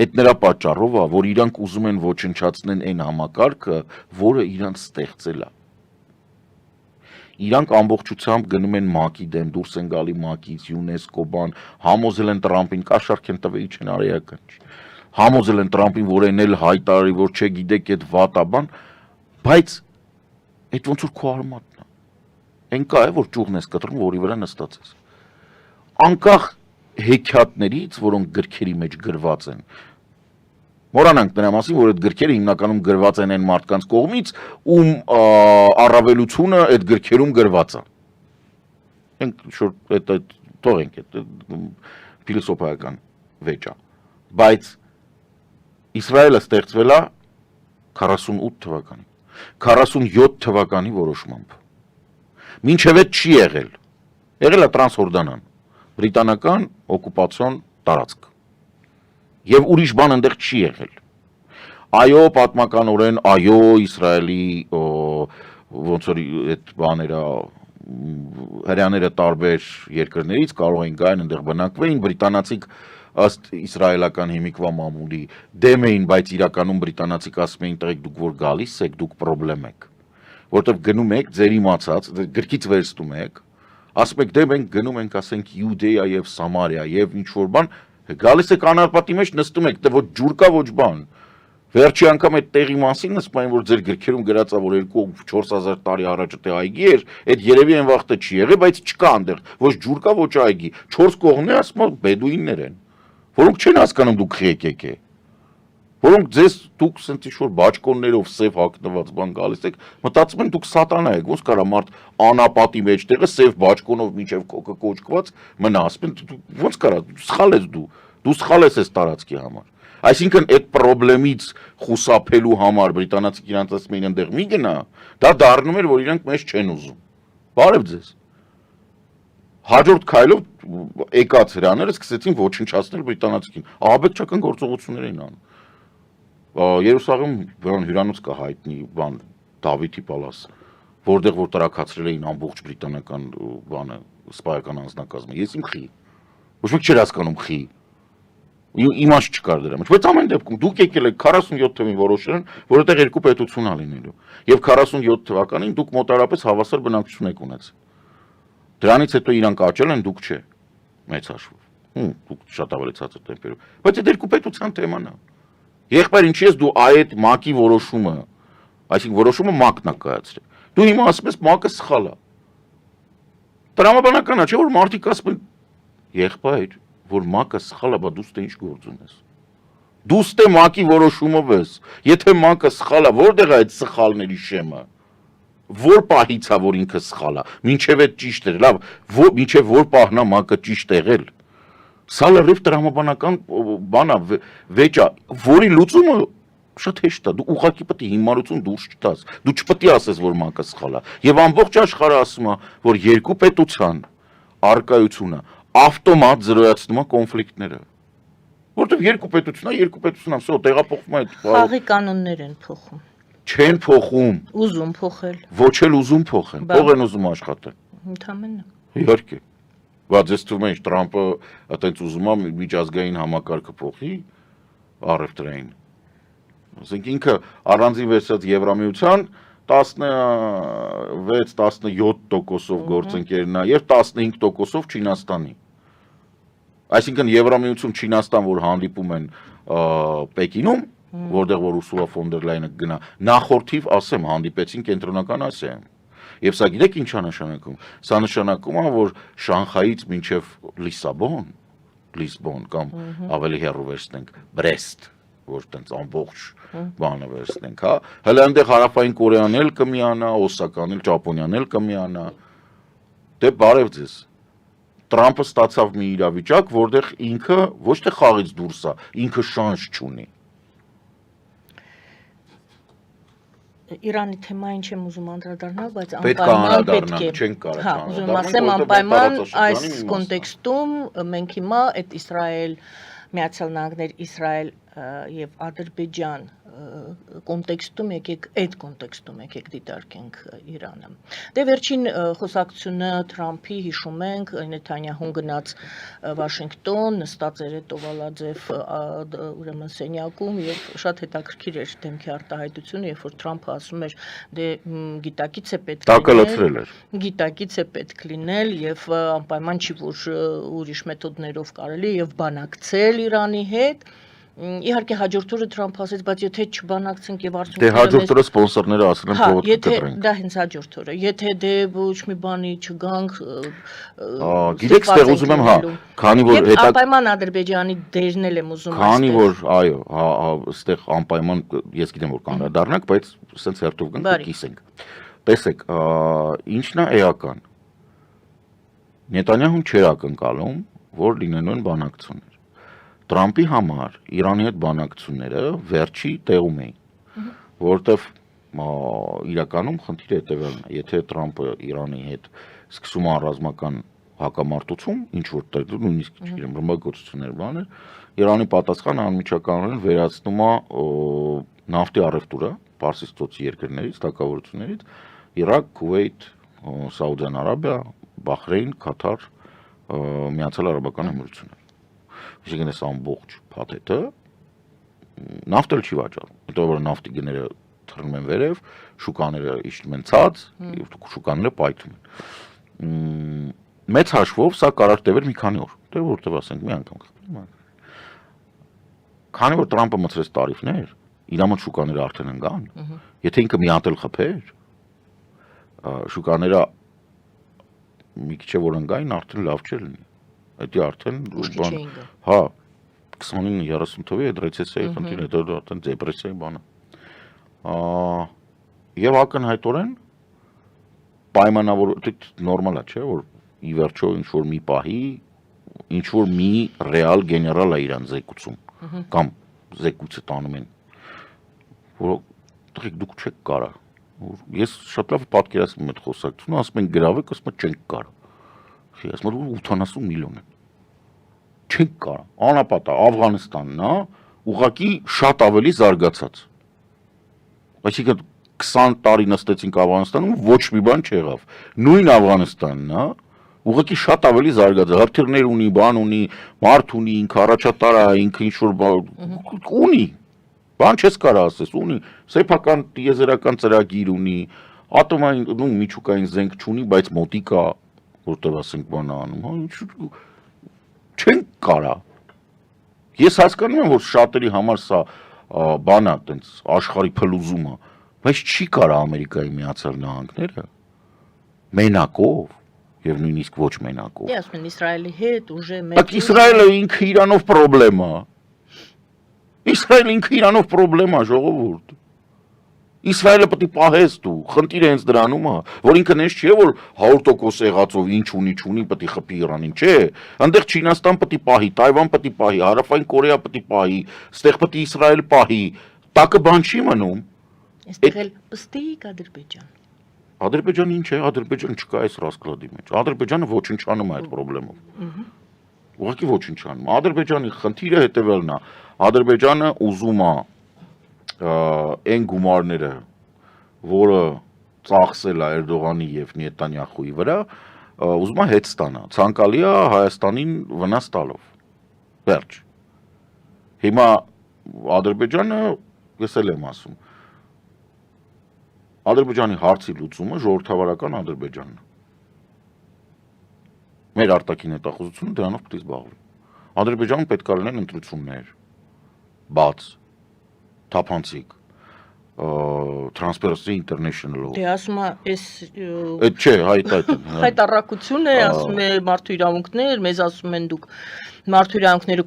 այդ նրա պատճառով է, որ իրանք ուզում են ոչնչացնեն այն համակարգը, որը իրանց ստեղծել է։ Իրանք ամբողջությամբ գնում են ՄԱԿ-ի դեմ, դուրս են գալի ՄԱԿ-ից, ՅՈՒՆԵՍԿՕ բան, համոզել են Տրամպին, կաշառք են տվել, չեն արեական չի։ Համոզել են Տրամպին, որ այն էլ հայտարարի, որ չգիտեք այդ վատա բան, բայց այդ ոնց որ քո արմատն է։ Այն կա է, որ ճուղն ես կտրում, որի վրա նստած ես։ Անկախ հեքիաթներից, որոնք գրքերի մեջ գրված են, մոռանանք նրա մասին, որ այդ գրքերը հիմնականում գրված են այն մարդկանց կողմից, ում առավելությունը այդ գրքերում գրված է։ Ենք շուտ այդ թողենք այդ ֆիլոսոֆիական վեճը։ Բայց Իսրայելը ստեղծվել է 48 թվականին, 47 թվականի որոշմամբ։ Մինչև այդ չի եղել։ Եղել է տրանսհորդանան, բրիտանական օկուպացիոն տարածք։ Եվ ուրիշ բան այնտեղ չի եղել։ Այո, պատմականորեն, այո, Իսրայելի ոնց որ այդ բաները հрьяաները տարբեր երկրներից կարող են գային այնտեղ բնակվեին, բրիտանացիք ըստ իսրայելական հիմիկվա մամուլի դեմ էին, բայց իրականում բրիտանացիք ասում էին, տղեկ դուք որ գալիս եք, դուք խնդրեմ եք, որտեղ գնում եք, ձեր իմացած, գրքից վերցնում եք, ասում եք դե մենք գնում ենք, ասենք Յուդեա եւ Սամարիա եւ ինչ որ բան, գալիս եք անարպատի մեջ նստում եք, դե ոչ ջուր կա, ոչ բան։ Վերջի անգամ այդ տեղի մասին նստում են, որ ձեր գրքերում գրած է, որ 2-4000 տարի առաջ դե այգի էր, այդ երևի այն վաղտը չի եղել, բայց չկա այնտեղ, ոչ ջուր կա, ոչ այգի։ 4 կողմն է, ասում են բեդուիններ են, որոնք չեն հասկանում դուք ղեկեք է։ Որոնք ձեզ դուք սենց ինչ-որ բաճկոններով սև հագնված բան գալիս եք, մտածում են դուք սատանա եք, ոնց կարա մարդ անապատի մեջտեղը սև բաճկոնով մինչև քոկը կոճկված մնա, ասում են ոնց կարա, սխալ ես դու սխալ ես այս տարածքի համար։ Այսինքն այդ խնդրից խուսափելու համար բրիտանացիք իրանց ասում էին այնտեղ մի գնա, դա դառնում էր, որ իրանք մեզ չեն ուզում։ Բարև ձեզ։ Հաջորդ քայլով եկած հրաները սկսեցին ոչնչացնել բրիտանացիքին։ Ահաբեկչական գործողություններ էին անում։ Երուսաղեմ հյուրանոց կա հայտնի բան Դավիթի պալաս, որտեղ որ տրակացրել էին ամբողջ բրիտանական բանը, սպայական անձնակազմը։ Ես իմ խի։ Ոչ մեկ չէր հասկանում խի։ Իմաստ չկար դրա մեջ, բայց ամեն դեպքում դուք եկել եք 47 թվականին որոշել են, որ այդտեղ երկու պետություն ա լինելու։ Եվ 47 թվականին դուք մոտարապես հավասար բնակչություն եք ունեցել։ Դրանից հետո իրանք աճել են, դուք չէ։ Մեծ հաշվով։ Դուք շատ ավելի ցածր տեմպերով։ Բայց այդ երկու պետության թեման է։ Եղբայր ինչի ես դու այդ ՄԱԿ-ի որոշումը, այսինքն որոշումը ՄԱԿ-ն է կայացրել։ Դու հիմա ասում ես ՄԱԿ-ը սխալ է։ Տրամաբանական է, չէ՞ որ մարդիկ ասում են եղբայր, որ ՄԱԿ-ը սխալ է, բա դու ստե ինչ գործ ունես։ Դու ստե ՄԱԿ-ի որոշումով ես։ Եթե ՄԱԿ-ը սխալ է, որտեղ է այդ սխալների շեմը։ Որ պահից է, որ ինքը սխալ է։ Մինչև այդ ճիշտ էր, լավ, մինչև որ պահն է ՄԱԿ-ը ճիշտ եղել։ Սա լրիվ տրամաբանական բան է, վեճ է, որի լուծումը Շատ հեշտ է, դու ուղղակի պետք է հիմարություն դուրս չտաս։ Դու չպետք է ասես, որ մանկը սխալ է։ Եվ ամբողջ աշխարհը ասում է, որ երկու պետության արկայությունը ավտոմատ զրոյացնում է կոնֆլիկտները։ Որտեւ երկու պետությունն ամսո տեղափոխվում է։ Խաղի կանոններ են փոխում։ Չեն փոխում։ Ուզում փոխել։ Ոչ էլ ուզում փոխեն։ Ո՞ղ են ուզում աշխատել։ Ընդամենը։ Իհարկե։ Բայց ես թվում է Տրամպը այտենց ուզում է միջազգային համակարգը փոխի առևտրային։ Ասենք ինքը առանձին վերցած Եվրամիության 16-17% գործընկերն է եւ 15%-ով Չինաստանի։ Այսինքն Եվրամիություն Չինաստան, որ հանդիպում են Պեկինում, որտեղ որ Ուրսուլա ֆոն դեր Լայնը գնա, նախորդիվ ասեմ հանդիպեցին Կենտրոնական Ասիայում։ Եվ սա գիտեք ինչ է նշանակում։ Սա նշանակում է, որ Շանխայից մինչև Լիսբոն կամ ավելի հեռու վերցնենք Բրեստ, որ տենց ամբողջ բանը վերցնենք, հա։ Հələ այնտեղ Հարավային Կորեան էլ կմիանա, Օսական էլ, Ճապոնիան էլ կմիանա։ Դե բարև ձեզ։ Տրամպը ստացավ մի իրավիճակ, որտեղ ինքը ոչ թե խաղից դուրս է, ինքը շանս չունի։ Իրանի թեմային չեմ ուզում անդրադառնալ, բայց անպայման պետք է։ Չենք կարող։ Հա, ուզում եմ ասեմ անպայման այս կոնտեքստում մենք հիմա այդ Իսրայել, Միացյալ Նահանգներ, Իսրայել եւ Ադրբեջան կոնտեքստում այդ կոնտեքստում եկեք դիտարկենք Իրանը։ Դե վերջին խոսակցությունը Թրամփի հիշում ենք, Նեթանյահուն գնաց Վաշինգտոն, նստած էր այդ օվալաձև ուրեմն սենյակում եւ շատ հետաքրքիր էր դեմքի արտահայտությունը, երբ որ Թրամփը ասում էր, դե գիտակից է պետք տակալացրել էր։ Գիտակից է պետք լինել եւ անպայման չի որ ուրիշ մեթոդներով կարելի եւ բանակցել Իրանի հետ։ Իհարկե հաջորդ օրը Թրամփ ասեց, բայց եթե չբանակցենք եւ արդյունքները դե հաջորդ օրը սպոնսորները ասել են փողոց կտրենք։ Դա հենց հաջորդ օրը։ Եթե դե ոչ մի բանի չգանք, գիտեք, ստեղ ուզում եմ, հա, քանի որ հետո անպայման Ադրբեջանի դերն էլ եմ ուզում ասել։ Քանի որ, այո, ստեղ անպայման ես գիտեմ որ կանրադառնանք, բայց սենց հերթով գանք կիսենք։ Տեսեք, ինչն է էական։ Նետանյահուն չէր ակնկալում, որ լինելու են բանակցություններ։ Տրամպի համար Իրանի հետ բանակցությունները վերջի տեղում էին, որովհետև իրականում խնդիրը հետևյալն է, եթե Տրամպը Իրանի հետ սկսում է ռազմական հակամարտություն, ինչ որտեղ նույնիսկ չգիտեմ, ռմբակոծություններ բաներ, Իրանի պատասխանը անմիջականորեն վերացնում է նավթի առևտուրը Պարսից ծոցի երկրներից, թագավորություններից, Իրաք, Քուվեյթ, Սաուդյան Արաբիա, Բախրեյն, Կաթար, Միացյալ Արաբական Էմիրություններ։ Այսինքն այս ամբողջ փաթեթը նավթ էլ չի վաճառում։ Հետո որ նավթի գները թռնում են վերև, շուկաները իջնում են ցած, եւ շուկաները պայթում են։ Մեծ հաշվով սա կարող տևեր մի քանի օր։ Դե որտեվ ասենք մի անգամ խփում։ Քանի որ Տրամպը մտցրեց տարիֆներ, իր մոտ շուկաները արդեն ընկան։ Եթե ինքը մի հատ էլ խփեր, շուկաները մի քիչ որ ընկային, արդեն լավ չէր լինի։ Դա արդեն բան, հա, 29-30 թվականի այդ ռեցեսիայի խնդիրը, դա արդեն դեպրեսիայի բանը։ Եվ ակնհայտորեն պայմանավոր, դա նորմալ է, չէ, որ ի վերջո ինչ որ մի պահի, ինչ որ մի ռեալ գեներալ է իրան զեկուցում, կամ զեկույցը տանում են, որ դուք չեք կարա։ Ես շատ լավ պատկերացնում եմ այդ խոսակցությունը, ասում են գրավեք, ասում են չենք կարա։ Ասում են 80 միլիոն են։ Չենք կարա, անապատա, Աֆղանստանն է, ուղղակի շատ ավելի զարգացած։ Այսինքն 20 տարի նստեցինք Աֆղանստանում, ոչ մի բան չեղավ։ Նույն Աֆղանստանն է, ուղղակի շատ ավելի զարգացած, հրթիռներ ունի, բան ունի, մարդ ունի, ինքը առաջատար է, ինքը ինչ որ ունի։ Բան չես կարա ասես, ունի, սեփական տիեզերական ծրագիր ունի, ատոմային, միջուկային զենք չունի, բայց մոտիկ է, որտեղ ասենք բան անում, հա, չենք կարա։ Ես հասկանում եմ, որ շատերի համար սա բան է, տենց աշխարհի փլուզումը, բայց չի կարա Ամերիկայի Միացյալ Նահանգները մենակով եւ նույնիսկ ոչ մենակով։ Դե ասում են Իսրայելի հետ ուժը մեկ։ Իսրայելը ինքը իրանով խնդրեմ է։ Իսրայելը ինքը իրանով խնդրեմ է, ժողովուրդ։ Իսրայելը պետք է պահես դու, խնդիրը հենց դրանում է, որ ինքը նես չէ, որ 100% եղածով ինչ ունի, պետք է խփի Իրանին, չէ։ Այնտեղ Չինաստան պետք է պահի, Թայվան պետք է պահի, Հարավային Կորեա պետք է պահի, ստեղ պետք է Իսրայել պահի, տակը բան չի մնում։ Այստեղ էլ պստիկ Ադրբեջան։ Ադրբեջանը ինչ է, Ադրբեջան չկա այս ռասկլադի մեջ։ Ադրբեջանը ոչնչանում է այդ խնդրելով։ Ուղղակի ոչնչանում։ Ադրբեջանի խնդիրը հետևելն է։ Ադրբեջանը ուզում է այն գումարները, որը ծախսել է Էրդողանի եւ Նետանյախուի վրա, ուզում է հետ ստանա։ Ցանկալի է Հայաստանին վնաս տալով։ Վերջ։ Հիմա Ադրբեջանը, ես էլ եմ ասում, Ադրբեջանի հարցի լուծումը ժողովրդավարական Ադրբեջանն է։ Մեր արտաքին հետախուզությունը դրանով պետք է զբաղվի։ Ադրբեջանում պետք է լինեն ընտրություններ, բաց, թափանցիկ, Transparency International-ով։ Դե ասում է, Այդ չէ, այդ։ Հայտարարություն է, ասում է մարդու իրավունքներ, մեզ ասում են դուք մարդու իրավունքները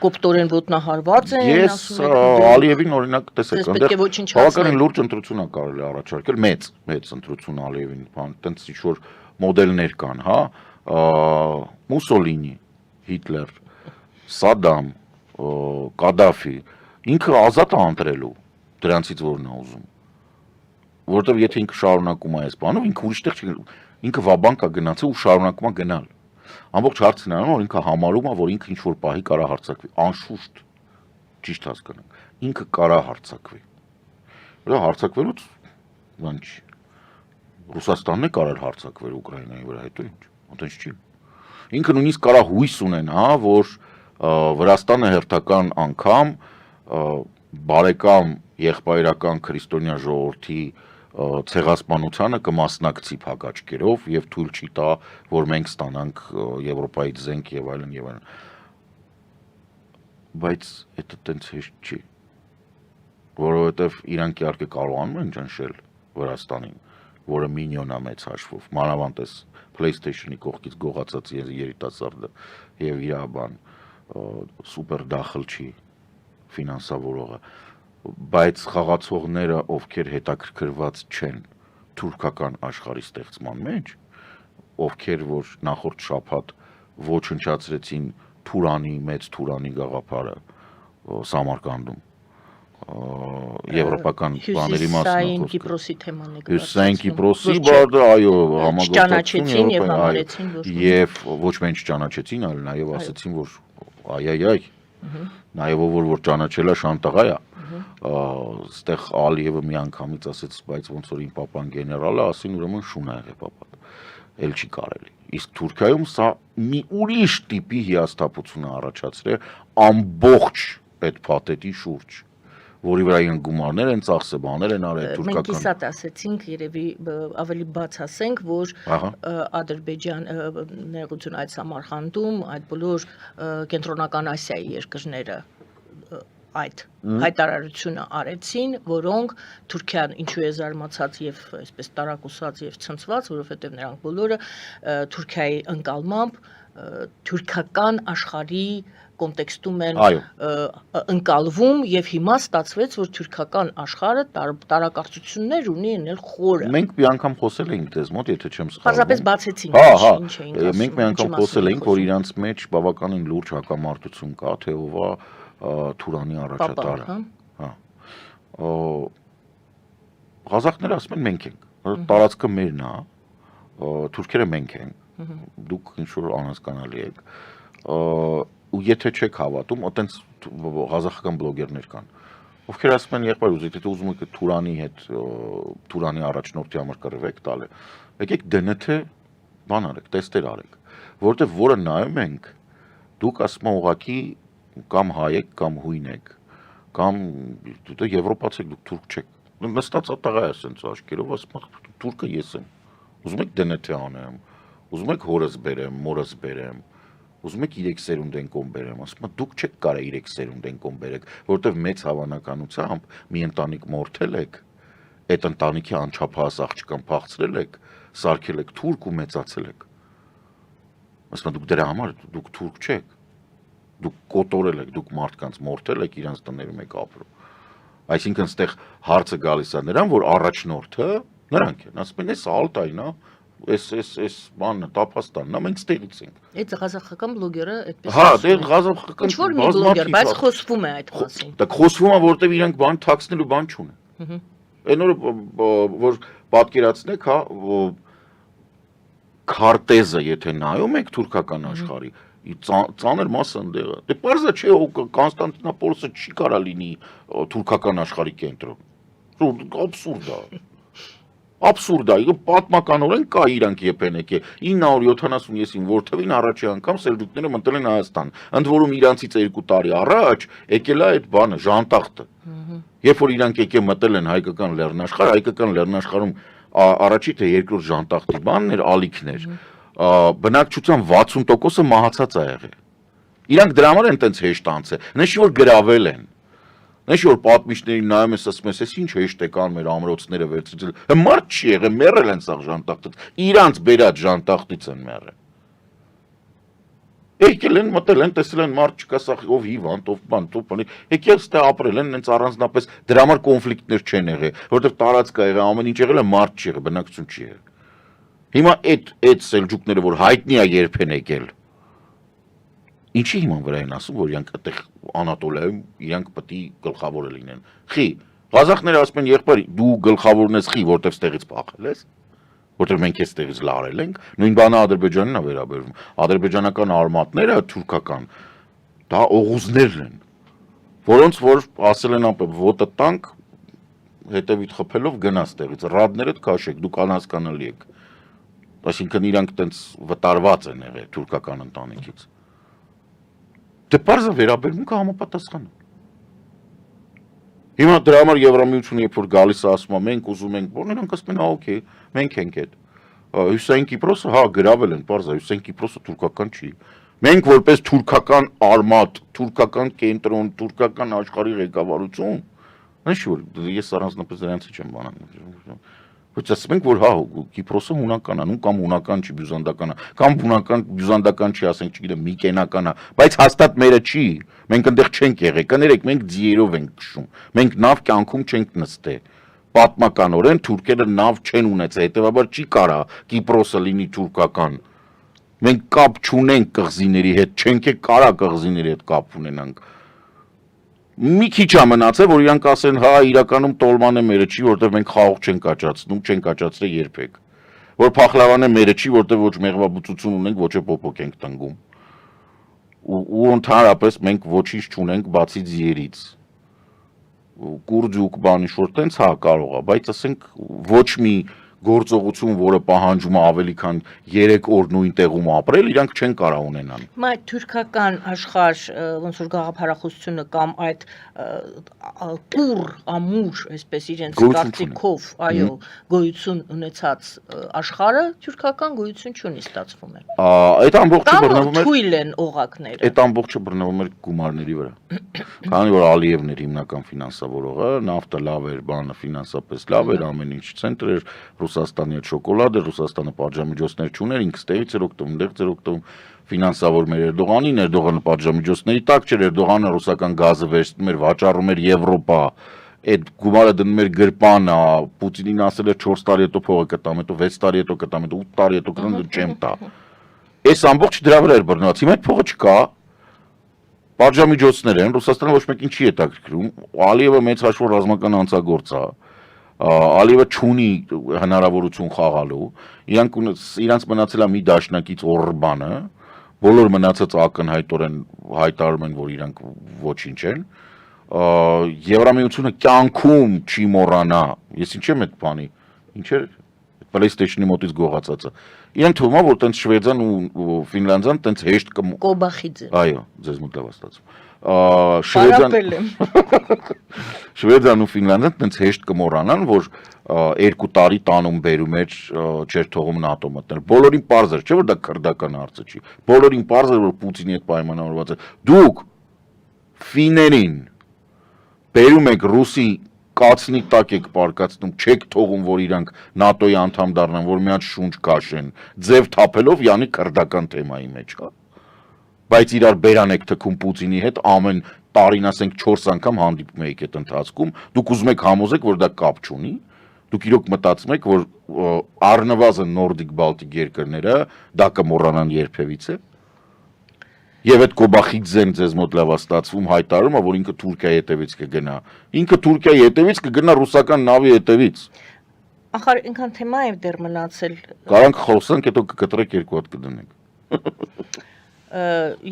կոպտորեն ոտնահարված են, Ես Ալիևին օրինակ տեսեք, բավականին լուրջ ընտրություն է կարելի առաջարկել, մեծ ընտրություն Ալիևին, տենց ինչ-որ մոդելներ կան, հա, Մուսոլինի, Հիտլեր, Սադամ, Կադաֆի, ինքը ազատ է ընտրելու դրանցից որն է ուզում, որովհետև եթե ինքը շարունակում է այս բանով, ինքը ուրիշտեղ չի, ինքը վաբանկ է գնացել ու շարունակում է գնալ։ Ամբողջ հարցն է, որ ինքը համարում է, որ ինքը ինչ-որ պահի կարա հարձակվի, անշուշտ, ճիշտ հասկանանք, ինքը կարա հարձակվի։ Դա հարձակվելուց բան չի։ Ռուսաստանն է կարել հարձակվել Ուկրաինայի վրա, հետո ինչ, այդպես չի։ Ինքը նույնիսկ կարա հույս ունենա, որ Վրաստանը հերթական անգամ բարեկամ եղբայրական քրիստոնյա ժողովրդի ցեղասպանությանը կմասնակցի փակաճկերով եւ թույլ չի տա, որ մենք ստանանք Եվրոպայից զենք եւ այլն եւ այլն։ Բայց դա տենց հեշտ չի, որովհետեւ իրանք իհարկե կարողանում են ճնշել Վրաստանին, որը մինիոն է մեծ հաշվով, մանավանդ էս PlayStation-ի կողքից գողացած երիտասարդը եւ իր բան սուպեր դախլ չի ֆինանսավորողը, բայց խաղացողները, ովքեր հետաքրքրված չեն թուրքական աշխարհի ստեղծման մեջ, ովքեր որ նախորդ շաբաթ ոչնչացրեցին Թուրանի, մեծ Թուրանի գաղափարը Սամարկանդում, եվրոպական բաների Հյուսիսային Կիպրոսի թեման է Հյուսիսային Կիպրոսի բարդը, այո, համագործակցություն եւ համարեցին, եւ ոչ միայն չճանաչեցին, այլ նաեւ ասեցին, որ այ, նաեւ որ ճանաչելա շանտաղա է, ստեղ Ալիևը մի անգամից ասեց, բայց ոնց որ իմ պապան գեներալ է, ասին ուրեմն շուն ա եղե պապան, էլ չի կարելի։ Իսկ Թուրքիայում սա մի ուրիշ տիպի հիասթափություն է առաջացրել ամբողջ այդ փաթեթի շուրջ, որի վրա են գումարներ են ծախսել, բաներ են արել թուրքական։ Մենք իսատ ասեցինք, երևի ավելի բաց ասենք, որ Ադրբեջան ներողություն այդ Սամարխանդում, այդ բոլոր կենտրոնական Ասիայի երկրները այդ հայտարարությունը արեցին, որոնք Թուրքիան ինչու է զարմացած եւ այսպես տարակուսած եւ ցնցված, որովհետեւ նրանք բոլորը Թուրքիայի ընկալմամբ թուրքական աշխարհի կոնտեքստում են ընկալվում եւ հիմա ստացվեց, որ թուրքական աշխարհը տարակարծություններ ունի ենել խորը։ Մենք մի անգամ խոսել էինք դες մոտ, եթե չեմ սխալվում։ Պարզապես բացեցինք, ինչ էինք ասում։ Մենք մի անգամ խոսել էինք, որ իրանց մեջ բավականին լուրջ հակամարտություն կա, թե ով է Թուրանի առաջատարը։ Հա։ Ղազախները ասում են մենք ենք, տարածքը մերն է, թուրքերը մենք ենք, դուք ինչ որ անհասկանալի եք։ Ու եթե չեք հավատում, այտենց ղազախական բլոգերներ կան, ովքեր ասում են եղբայր ուզեք, եթե ուզում եք Թուրանի հետ, Թուրանի առաջնորդի համար կռվեք տալ, եկեք DNT բան արեք, տեստեր արեք, որովհետև որը նայում ենք, դուք ասում եք ուղղակի կամ հայ եք, կամ հույն եք, կամ դու եվրոպացի եք, դուք թուրք չեք, նստած ատաղա է ասենց աչքերով, ասում եք թուրքը ես եմ, ուզում եք DNT անեմ, ուզում եք հորս բերեմ, մորս բերեմ, ուզում եք 3 սերունդ են կոմ բերեմ, ասում եք դուք չեք կարա 3 սերունդ են կոմ բերեք, որովհետև մեծ հավանականությամբ մի ընտանիք մորթել եք, այդ ընտանիքի անչափահաս աղջկան փախցրել եք, սարքել եք թուրք ու մեծացել եք։ Ասում եք դուք դրա համար դուք թուրք չեք, դուք կոտորել եք, դուք մարդկանց մորթել եք, իրանց տներում եք ապրում։ Այսինքն այստեղ հարցը գալիս է նրան, որ առաջնորդը նրանք են, ասում են էս Ալտային է, Էս բանը տափաստանն է, մենք ստեղից ենք։ Այդ ղազախական բլոգերը այդպես Հա, դե ղազախական ինչ որ մի բլոգեր, բայց խոսվում է այդ մասին։ Դա խոսվում է, որտեվ իրանք բան թաքցնելու բան չունեն։ Այն օրը որ պատկերացնեք, հա, քարտեզը եթե նայում եք թուրքական աշխարհի, ծանր մասը ընդեղը։ Դե պարզա չէ, Կոնստանտինոպոլսը չի կարա լինի թուրքական աշխարհի կենտրոն։ Աբսուրդ է։ Աբսուրդ է, պատմականորեն կա իրանք եփենեք է 970-ին որթևին առաջի անգամ սելջուկները մտել են Հայաստան։ Ընդ որում իրանցից 2 տարի առաջ եկել է այդ բանը Ժանտախտը։ Երբ որ իրանք եկել մտել են հայկական լեռնաշխարհ, հայկական լեռնաշխարհում առաջի թե երկրորդ Ժանտախտի բանն էր, ալիքներ։ Բնակչության 60%-ը մահացած է եղել։ Իրանք դրա համար են տենց հեշտ անցել, նշի որ գրավել են։ Նշի որ պատմիչներին նայում ես ասում ես, ինչ հեշտ է կան մեր ամրոցները վերցրել։ Մարդ չի եղել, մեռել են սա Ժանտախտից։ Իրանց բերած Ժանտախտից են մեռել։ Եկել են, մտել են, տեսել են մարդ չկա, սա ով հիվանդ, ով բան, ով բան։ Եկել ստե ապրել են, հենց առանձնապես դրա համար կոնֆլիկտներ չեն եղել, որովհետև տարածք է եղել, ամեն ինչ եղել է, մարդ չի եղել, բնակչություն չի եղել։ Հիմա այդ սելջուկները, որ հայտնի է երբ են եկել, ինչի հիման վրա են ասում, որ իրանք այդտեղ Անատոլիայում իրանք պետք է գլխավորը լինեն։ Խի, ղազախները ասում են, եղբայր, դու գլխավորն ես խի, որտեղ ստեղից փախել ես, որտեղ մենք այստեղից լարել ենք, նույն բանը Ադրբեջանին է վերաբերվում։ Ադրբեջանական արմատները թուրքական, դա օղուզներն են, որոնց որ ասել են ապա ոտը տանք, հետևից խփելով գնա ստեղից, ռադներդ քաշեք, դուք անհասկանալի եք։ Այսինքն իրանք տենց վտարված են եղել թուրքական ընտանիքից։ Դե պարզը վերաբերմունքը համապատասխան է։ Հիմա դրա համար Եվրամիությունը երբ որ գալիս է ասում է մենք ուզում ենք, որ նրանք ասում են, օքեյ, մենք ենք այդ։ Հյուսային Կիպրոսը, հա, գրավել են, պարզ է, Հյուսային Կիպրոսը թուրքական չի։ Մենք որպես թուրքական արմատ, թուրքական կենտրոն, թուրքական աշխարհի ղեկավարություն, նշի որ ես առանձնապես դրանից չեմ բանանում։ Ոչ ասում ենք, որ հա, Կիպրոսը հունական է, նու կամ հունական չի, բյուզանդական է, կամ հունական, բյուզանդական չի, ասենք, չգիտեմ, միկենական է, բայց հաստատ մերը չի, մենք այնտեղ չենք եղել, կներեք, մենք ձիերով ենք քշում, մենք նավ կյանքում չենք նստել, պատմականորեն թուրքերը նավ չեն ունեցել, հետևաբար չի կարա Կիպրոսը լինի թուրքական, մենք կապ չունենք կղզիների հետ, չենք կարա կղզիների հետ կապ ունենանք։ Մի քիչ է մնացել, որ իրանք ասեն, հա, իրականում տոլմանը մերը չի, որտեղ մենք խաղող չենք աճացնում, չենք աճացրել երբեք։ Որ փախլավանը մերը չի, որտեղ ոչ մեղվաբուծություն ունենք, ոչ է պոպոկ ենք տնգում։ Ու ընդհանրապես մենք ոչինչ չունենք բացի ձիերից։ Կուրձուկ բանի շուտ տենց հա կարող է, բայց ասենք ոչ մի գործողություն, որը պահանջում է ավելի քան 3 օր նույն տեղում ապրել, իրանք չեն կարող ունենան։ Մայ թուրքական աշխարհ ոնց որ գաղափարախոսությունը կամ այդ տուր ամուր, այսպես իրենց կարծիքով, այո, գոյություն ունեցած աշխարհը թուրքական գոյություն չունի, ստացվում է։ Այդ ամբողջը բռնվում է թույլ են օղակները։ Այդ ամբողջը բռնվում էր գումարների վրա։ Քանի որ Ալիևն էր հիմնական ֆինանսավորողը, նավթը լավ էր, բանը ֆինանսապես լավ էր, ամեն ինչ ցենտր էր, Ռուսաստանի հետ շոկոլադը, Ռուսաստանը պատժամիջոցներ չուներ, ինքը ստեղից էր օգտվում, այնտեղից էր օգտվում, ֆինանսավորում էր Էրդողանին, Էրդողանը պատժամիջոցների տակ չէր, Էրդողանը ռուսական գազը վերցնում էր, վաճառում էր Եվրոպա, այդ գումարը դնում էր գրպան, Պուտինին ասել էր 4 տարի հետո փողը կտամ, հետո 6 տարի հետո կտամ, հետո 8 տարի հետո կտամ, չեմ տա։ Այս ամբողջ դրա վրա էր բռնված, հիմա այդ փողը չկա, պատժամիջոցներ են, Ռուսաստանը ոչ մեկին չի հետաքրքրում, Ալիևը մեծ հաշվով ռազմական անձագործ է, Ալիևը չունի հնարավորություն խաղալու, իրանց մնացել է մի դաշնակից Օրբանը, բոլոր մնացած ակնհայտորեն հայտարարում են, որ իրանք ոչինչ են, Եվրամիությունը կյանքում չի մոռանա, ես ինչ եմ այդ բանի, ինչ էր PlayStation-ի մոտից գողացածը, իրեն թվում է, որ տենց Շվեդիան ու Ֆինլանդիան տենց հեշտ Կոբախիձը։ Այո, ձեզ մոտ լավ ստացվում։ Շվեդիան ու Ֆինլանդիան տենց հեշտ կմոռանան, որ 2 տարի տանում բերում էր չեր թողում ՆԱՏՕ մտնել։ Բոլորին պարզ էր, չէ՞ որ դա քրդական հարցը չի։ Բոլորին պարզ էր, որ Պուտինի հետ պայմանավորված է։ Դուք ֆիներին բերում եք ռուսի կացնի տակ եք պարկացնում, չեք թողում, որ իրանք ՆԱՏՕ-ի անդամ դառնան, որ մի հատ շունչ քաշեն, ձև թափելով, յանի քրդական թեմայի մեջ, հա։ Բայց իրար բերան եք թքում Պուտինի հետ ամեն տարին ասենք 4 անգամ հանդիպում եք այդ ընթացքում, դուք ուզում եք համոզեք, որ դա կապ չունի, դուք իրոք մտածում եք, որ առնվազն Նորդիկ Բալտիկ երկրները դա կմոռանան երբևիցե։ Եվ այդ Կոբախիձեն ձեզ մոտ լավ ստացվում հայտարարում է, որ ինքը Թուրքիայի հետևից կգնա։ Ինքը Թուրքիայի հետևից կգնա ռուսական նավի հետևից։ Ախր ինքան թեմա է դեռ մնացել։ Կարանք խոսանք, հետո կկտրեք երկու հատ կդնենք։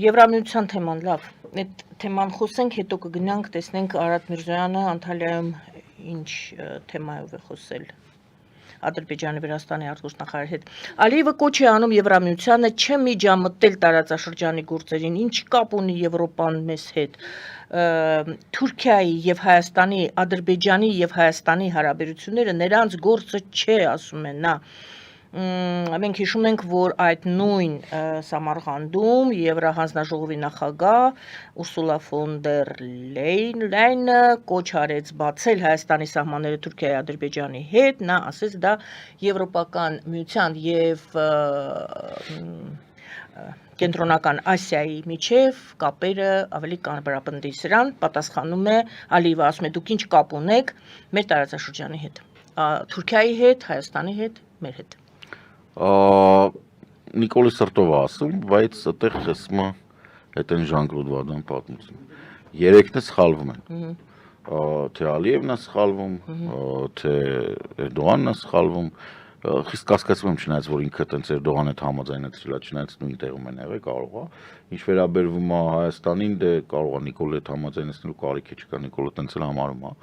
Եվրամիության թեման լավ։ Այդ թեման խոսենք, հետո կգնանք, տեսնենք Արադ Միրզոյանը Անտալիայում ինչ թեմայով է խոսել։ Ադրբեջանի Վրաստանի արտգործնախարարի հետ։ Ալիևը կոչ է անում Եվրամիությանը չմիջամտել տարածաշրջանի գործերին, ինչ կապ ունի Եվրոպան մեզ հետ։ Թուրքիայի եւ Հայաստանի, Ադրբեջանի եւ Հայաստանի հարաբերությունները նրանց գործը չէ, ասում են նա։ Մենք հիշում ենք, որ այդ նույն Սամարղանդում Եվրահանձնաժողովի նախագահ Ուրսուլա ֆոն դեր Լեյնը կոչ արեց բացել Հայաստանի սահմանները Թուրքիայի Ադրբեջանի հետ, նա ասեց դա Եվրոպական միության եւ Կենտրոնական Ասիայի միջև կապերը ավելի կանբարապնդի սրան պատասխանում է Ալիևը, ասում է դուք ինչ կապ ունեք մեր տարածաշրջանի հետ, Թուրքիայի հետ, Հայաստանի հետ, մեր հետ։ Նիկոլի Սրտովը ասում, բայց այդտեղ ասում է այդ են Ժան-Կլոդ Վադան պատմություն։ Երեքն է սխալվում են։ Թե Ալիևն է սխալվում, թե Էրդողանն է սխալվում։ Խիստ կասկածում եմ, չնայած որ ինքը տենց Էրդողանը համաձայնեցրել է, չնայած նույն տեղում են եղել, կարող է։ Ինչ վերաբերվում է Հայաստանին, դե կարող է Նիկոլը հետ համաձայնեցնելու կարիք չկա, Նիկոլը տենց էլ համարում է,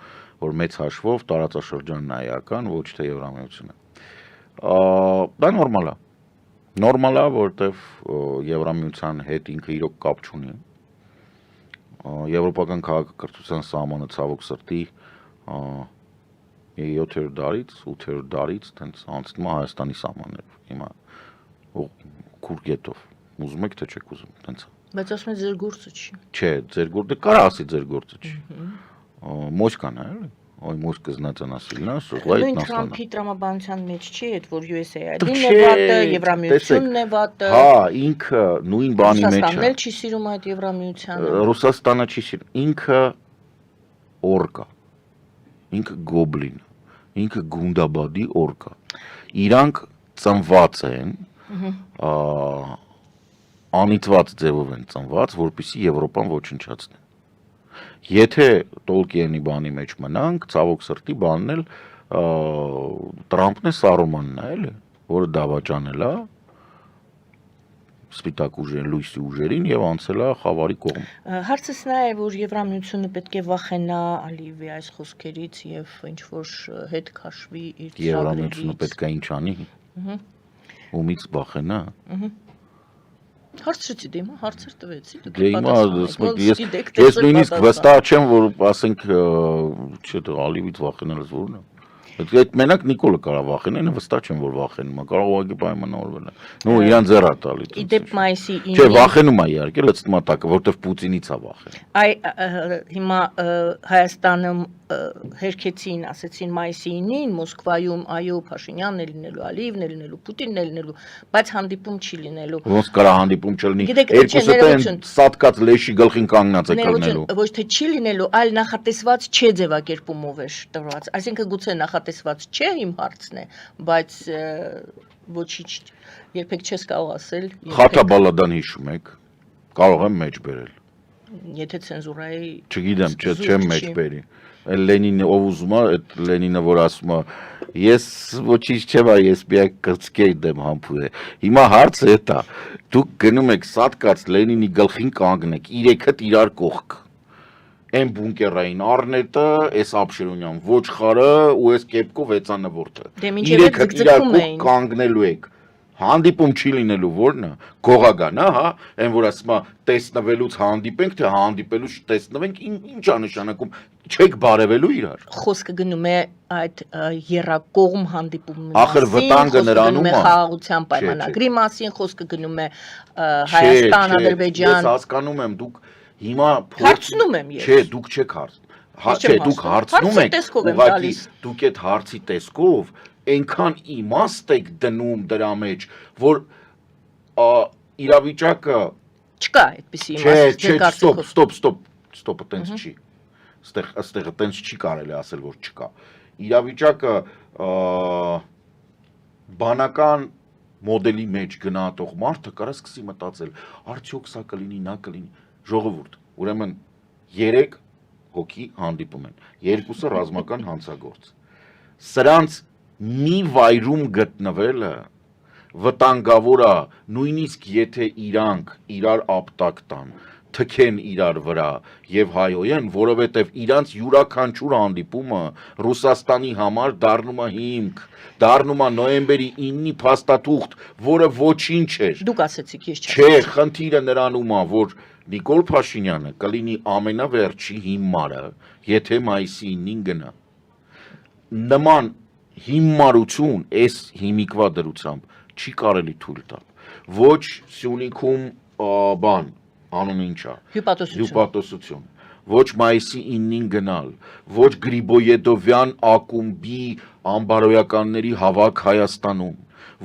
որ մեծ հաշվով տարածաշրջանն է էական, ոչ թե Եվրամիությունը։ Դա նորմալ է։ Նորմալ է, որովհետև Եվրամիության հետ ինքը իրոք կապ չունի։ Եվրոպական քաղաքակրթության սահմանը ցավոք սրտի 7-րդ դարից, 8-րդ դարից տենց անցնում է Հայաստանի սահմաններով։ Հիմա քուրգետով։ Ուզում եք թե չեք ուզում, տենց է։ Բայց ասում են ձեր գործը չի։ Չէ, ձեր գործը կարա ասի ձեր գործը չի։ Մոսկան է, էլի։ Ой, мозг знатանասիլնա, սուղլայ նույն Թրամփի տրամաբանության մեջ չի, այդ որ USAID-ն է վատը, Եվրամիությունն է վատը։ Հա, ինքը նույն բանի մեջ է։ Ռուսաստանն էլ չի սիրում այդ Եվրամիությանը։ Ռուսաստանը չի սիրում, ինքը օրկա, ինքը գոբլին, ինքը գունդաբադի օրկա։ Իրանք ծնված են, անիծված ձևով են ծնված, որպեսզի Եվրոպան ոչնչացնեն։ Եթե Տոլկիենի բանի մեջ մնանք, ցավոք սրտի բանն էլ Տրամփն է Սարոմանն է, էլի, որը դավաճանել է սպիտակ ուժերին, լույսի ուժերին եւ անցել է խավարի կողմ։ Հարցս նա է, որ Եվրամիությունը պետք է վախենա Ալիևի այս խոսքերից եւ ինչ որ հետ քաշվի իր ծրագրերից։ Եվրամիությունը պետք է ինչ անի։ Ումից վախենա։ Հարցրեցի դե հիմա հարցեր տվեցի դուք պատասխանեք։ Ես նույնիսկ վստահ չեմ, որ ասենք չէ, Ալիևից վախենալս որն է։ Այդ մենակ Նիկոլը կարող վախենա, վստահ չեմ որ վախենում է, կարող ուղղակի պայմանավորվել է։ Նո, իրան ձեռ է տալի։ Իդեպ մայիսի 9-ին։ Չէ, վախենում է իհարկե, լցնում է տակը, որտեվ Պուտինից է վախենում։ Այ հիմա Հայաստանում հերքեցին, ասեցին մայիսի 9-ին Մոսկվայում, այո, Փաշինյանն է լինելու, Ալիևն է լինելու, Պուտինն է լինելու, բայց հանդիպում չի լինելու։ Ոնց կարա հանդիպում չլինի։ Երկուսը են սատկած լեշի գլխին կանգնած է կլնելու։ Ոչ թե չի լինելու, այլ նախատեսված չէ ձևակերպումով է տրված։ Այսինքն գուցե նախատեսված չէ իմ հարցն է, բայց ոչինչ երբեք չես կարող ասել։ Խաթաբալադան հիշում եք, կարող եմ մեջ բերել։ Եթե ցենզուրայի չգիտեմ, չեմ մեջ բերի։ Այդ Լենինը ով ուզում է, այդ Լենինը որ ասում է, ես ոչինչ չեմ, ես միակ կրծքերի դեմ համբույր է։ Հիմա հարցը էդ է, դուք գնում եք սատկած Լենինի գլխին կանգնեք, իրեքդ իրար կողք։ Այն բունկերային առնետը, այս Աբշերոնյան ոչխարը ու այս կեպկով հեծանվորդը։ Իրեքդ իրար կողք կանգնելու եք։ Հանդիպում չի լինելու որն է, գողական է, հա, այն որ ասում է տեսնվելուց հանդիպենք, թե հանդիպելուց տեսնվենք, ինչ է նշանակում, չեք բարևելու իրար։ Խոսքը գնում է այդ եռակողմ հանդիպումի Ախր վտանգը նրանում է։ Խաղաղության պայմանագրի մասին, խոսքը գնում է Հայաստան, Ադրբեջան։ Ես հասկանում եմ, դուք հիմա հարցնում եմ ես։ Չէ, դուք չեք հարցնում։ Չէ, դուք հարցնում եք, ուղղակի դուք այդ հարցի տեսքով այնքան իմաստ եք դնում դրա մեջ, որ իրավիճակը չկա այդպիսի իմաստ։ Ստոպ, տենց չի։ Ստեղը տենց չի կարելի ասել, որ չկա։ Իրավիճակը բանական մոդելի մեջ գնահատող մարդը կարա սկսի մտածել, արդյոք սա կլինի, նա կլինի, ժողովուրդ, ուրեմն 3 հոգի հանդիպում են, երկուսը ռազմական հանցագործ, սրանց մի վայրում գտնվելը վտանգավոր է, նույնիսկ եթե իրանք իրար ապտակ տան, թքեն իրար վրա եւ հայոյեն, որովհետեւ իրանց յուրաքանչյուր հանդիպումը Ռուսաստանի համար դառնում է հիմք, դառնում է նոյեմբերի 9-ի փաստաթուղթ, որը ոչինչ էր։ Դուք ասեցիք, ես Չէ, խնդիրը նրանում է, որ Նիկոլ Փաշինյանը կլինի ամենավերջի հիմարը, եթե մայիսի 9-ին գնա։ Նման հիմարություն այս հիմիկվա դրությամբ չի կարելի թույլ տալ։ Ոչ Սյունիքում բան անունը ինչ է։ Հյուպատոսություն։ Ոչ մայիսի 9-ին գնալ, ոչ Գրիբոյեդովյան ակումբի անբարոյականների հավաք Հայաստանում,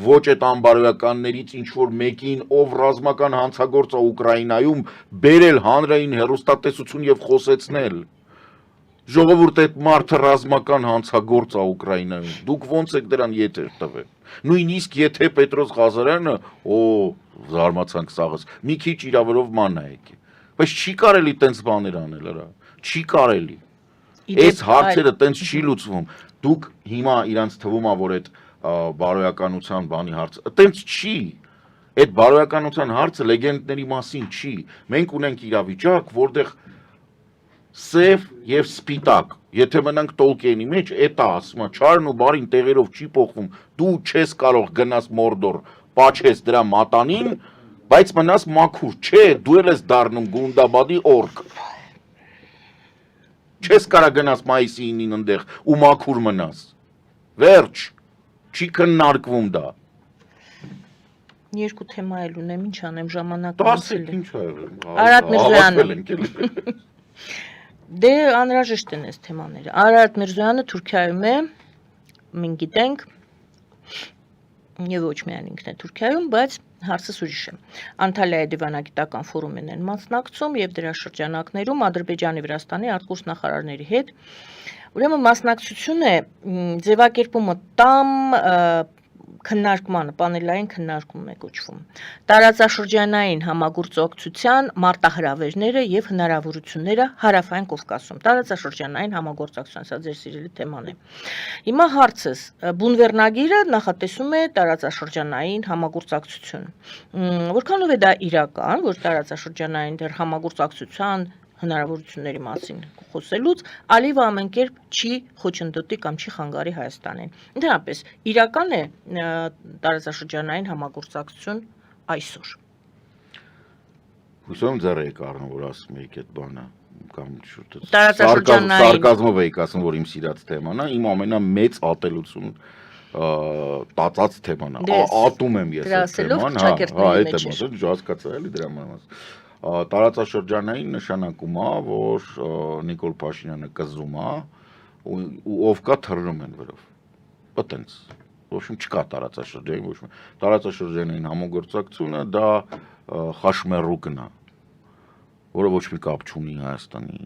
ոչ այդ անբարոյականներից ինչ որ մեկին, ով ռազմական հանցագործ է Ուկրաինայում, բերել հանրային հեռուստատեսություն եւ խոսեցնել։ Ժողովուրդ այդ մարդը ռազմական հանցագործ է Ուկրաինայում։ Դուք ոնց եք դրան եթեր տվել։ Նույնիսկ եթե Պետրոս Ղազարյանը, զարմացանք սաղս, մի քիչ իրավերով մանա եկե։ Բայց չի կարելի տենց բաներ անել, հրա։ Չի կարելի։ Այս հարցերը տենց չի լուծվում։ Դուք հիմա իրանց թվում է, որ այդ բարոյականության բանի հարցը տենց չի։ Այդ բարոյականության հարցը լեգենդների մասին չի։ Մենք ունենք իրավիճակ, որտեղ սև եւ սպիտակ, եթե մնանք Տոլկիենի մեջ, էտա ասում է, չարն ու բարին տեղերով չի փոխվում, դու չես կարող գնաս Մորդոր, պաչես դրա մատանին, բայց մնաս մաքուր, չէ, դու ես դառնում Գունդաբադի օրկ։ Չես կարա գնաս մայիսի 9-ին ընդեղ ու մաքուր մնաս։ Վերջ, չի քննարկվում դա։ Երկու թեմա էլ ունեմ, ինչ անեմ, ժամանակը անցել է։ Ինչ ա եղել։ Արարատ Միրզոյանը։ Դե անհրաժեշտ են այս թեմաները։ Արարատ Միրզոյանը Թուրքիայում է, մենք գիտենք, եւ ոչ միայն ինքն է Թուրքիայում, բայց հարցը ուրիշ է։ Անտալիայի դիվանագիտական ֆորումին են մասնակցում եւ դրա շրջանակներում Ադրբեջանի, Վրաստանի արտգործ նախարարների հետ։ Ուրեմն մասնակցություն է ձևակերպումը տամ քննարկմանը, պանելային քննարկում է կոչվում։ Տարածաշրջանային համագործակցության մարտահրավերները եւ հնարավորությունները Հարավային Կովկասում։ Տարածաշրջանային համագործակցություն, սա ձեր սիրելի թեման է։ Հիմա հարցս, բունվերնագիրը նախատեսում է տարածաշրջանային համագործակցություն։ Որքանով է դա իրական, որ տարածաշրջանային դեռ համագործակցության հնարավորությունների մասին խոսելուց Ալիևը ամենքերպ չի խոչընդոտի կամ չի խանգարի Հայաստանին։ Ընդհանրապես իրական է տարածաշրջանային համագործակցություն այսօր։ Հուսով եմ ձեռ եք առնում, որ ասում եք այդ բանը կամ տարածաշրջանային սարկազմով եք ասում, որ իմ սիրած թեման է, իմ ամենամեծ ատելություն տածած թեման է։ Ատում եմ ես այդ թեման, այդ թեման, հասկացա էլի դրա մասին։ Տարածաշրջանային նշանակում է, որ Նիկոլ Փաշինյանը կզում է ու ով կա թռնում են վրով։ Այտենց։ Ոչ մի չկա տարածաշրջանային, ոչ մի։ Տարածաշրջանային համագործակցությունը դա խաշմերուկն է, որը ոչ մի կապ չունի Հայաստանի։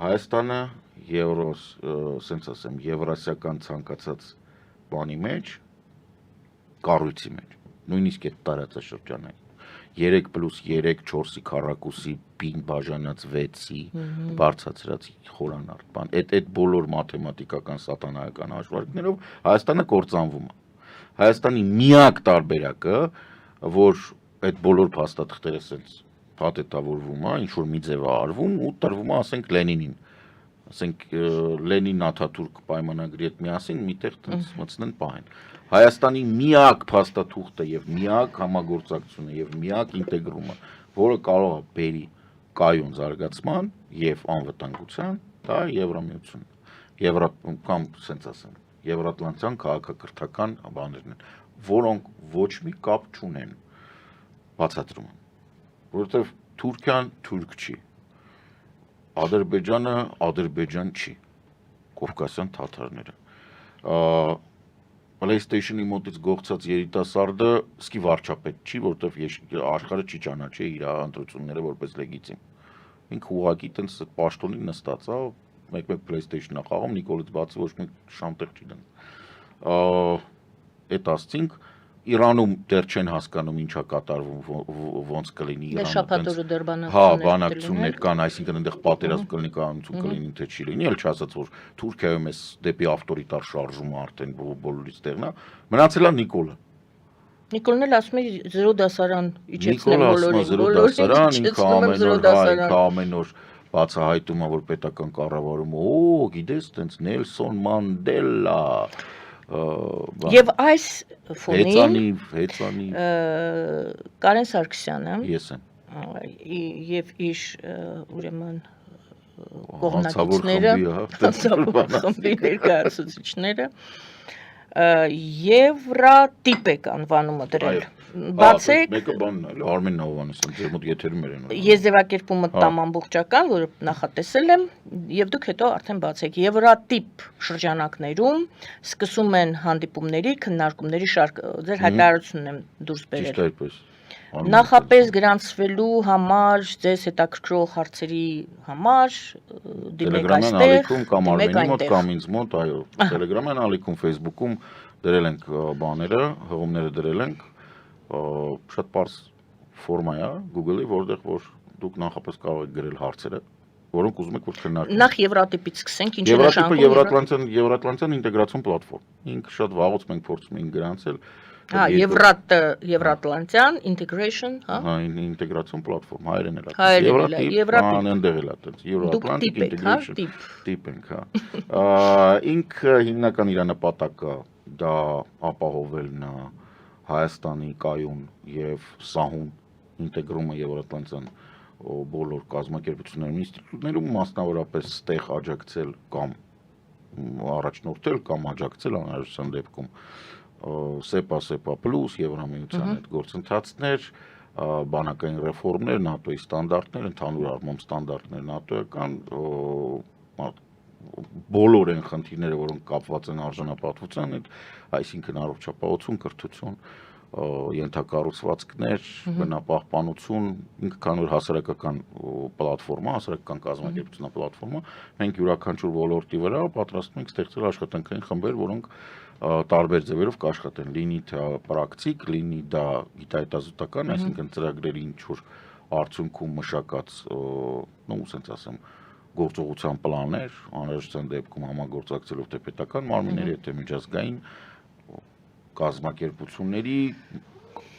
Հայաստանը սենց ասեմ, եվրասիական ցանկացած բանի մեջ, կառույցի մեջ, նույնիսկ այդ տարածաշրջանային 3+3 4-ի քառակուսի պին բաժանած 6-ի բարձրացրած խորանարդ բան։ Այդ բոլոր մաթեմատիկական սատանայական հաշվարկներով Հայաստանը կործանվում է։ Հայաստանի միակ տարբերակը, որ այդ բոլոր փաստաթղթերը ասենց փաթեթավորվում է, ինչ որ մի ձև է արվում ու տրվում է, ասենք Լենինին։ Ասենք Լենին-Աթաթուրք պայմանագրի հետ միասին միտեղ մտցնեն պահեն։ Հայաստանի միակ փաստաթուղթը եւ միակ համագործակցությունը եւ միակ ինտեգրումը, որը կարող է բերի կայուն զարգացման եւ անվտանգության, դա Եվրամիությունն կամ սենց ասեմ, Եվրատլանտյան քաղաքակրթական բաներն են, որոնք ոչ մի կապ չունեն բացատրում, որովհետեւ Թուրքիան թուրք չի, Ադրբեջանը ադրբեջան չի, Կովկասյան թաթարները PlayStation-ի մոտից գողցած երիտասարդը սկի վարչապետ չի, որովհետև աշխարհը չի ճանաչի իր ընտրությունները որպես լեգիտիմ։ Ինքը ուղղակի տենց պաշտոնին նստած է, մեկ-մեկ PlayStation-ը խաղում, Նիկոլից բացի ոչ մի շամտեղ չի դնում։ այդ ասցինք Իրանում դեռ չեն հասկանում ինչա կատարվում ոնց կլինի Դե շաբաթօրը դեռ հա բանակցություններ բանակցություններ կան, այսինքն այնտեղ պատերազմ կլինի, կայունություն կլինի, թե չի լինի, էլ չասած որ Թուրքիայում էս դեպի ավտորիտար շարժումը արդեն բոլորից տեղն է, մնացել է Նիկոլը։ Նիկոլն էլ ասում է 0 դասարան իջեցնեմ Նիկոլը ասում է 0 դասարան, ինքը ամեն օր բացահայտում է որ պետական կառավարումը, գիտես, տենց Նելսոն Մանդելա Եվ այս ֆոնին հեծանի Կարեն Սարգսյանը ես եմ եւ իր ուրեմն կողմնակիցները խմբի ներկայացուցիչները Եվրատիպ եք անվանումը դրել բացեք մեկը բանն է Արմեն Նավանեսյան ձեր մոտ եթերում էր այն ես ձևակերպումը տամ ամբողջական որը նախատեսել եմ եւ դուք հետո արդեն բացեք Եվրատիպ շրջանակներում սկսում են հանդիպումների քննարկումների շարք ձեր հայտարարությունն եմ դուրս բերել ճիշտ այդպես Նախապես գրանցվելու համար, ձեզ հետաքրքրող հարցերի համար դիմեք այստեղ, կամ Արմենի մոտ կամ ինձ մոտ, այո, Telegram-յան ալիքում, Facebook-ում դրել ենք բաները, հղումները դրել ենք, շատ պարզ ֆորմա է Google-ի, որտեղ որ դուք նախապես կարող եք գրել հարցերը, որոնք ուզում եք որ քննարկենք։ Նախ Եվրատիպից սկսենք, ինչ է նշանակում Եվրատլանտյան ինտեգրացիոն պլատֆորմ։ Ինքը շատ վաղուց մենք փորձում ենք գրանցել Եվրատլանտյան integration, հա? Հա, ինտեգրացիոն պլատֆորմ, հայերեն էլ է։ Եվրատիպ, ընդեղ էլ է, Euro-Atlantic integration, տիպ ենք, հա։ Ինքը հիմնական իր նպատակը դա ապահովելն է Հայաստանի կայուն եւ սահուն ինտեգրումը Եվրատլանտյան բոլոր կազմակերպություններում, ինստիտուտներում, մասնավորապես ստեղ աջակցել կամ առաջնորդել կամ աջակցել անհրաժեշտության դեպքում SEPA Plus Եվրամիության այդ գործընթացներ, բանակային ռեֆորմներ, ՆԱՏՕ-ի ստանդարտներ, ընդհանուր առմամբ ստանդարտներ ՆԱՏՕ-ական, բոլոր այն խնդիրները, որոնք կապված են արժանապատվության հետ, այսինքն առողջապահություն, կրթություն, ենթակառուցվածքներ, բնապահպանություն, ինքնքան որ հասարակական պլատֆորմա, հասարակական կազմակերպությունների պլատֆորմա, մենք յուրաքանչյուր ոլորտի վրա պատրաստվում ենք ստեղծել աշխատանքային խմբեր, որոնք տարբեր ձևերով կաշխատեն, լինի թե պրակտիկ, լինի դա գիտահետազոտական, այսինքն ծրագրերի ինչ-որ արդյունքում մշակած, ասենց ասեմ, գործողության պլաններ, անհրաժեշտության դեպքում համագործակցելով թե պետական մարմինների, թե միջազգային կազմակերպությունների,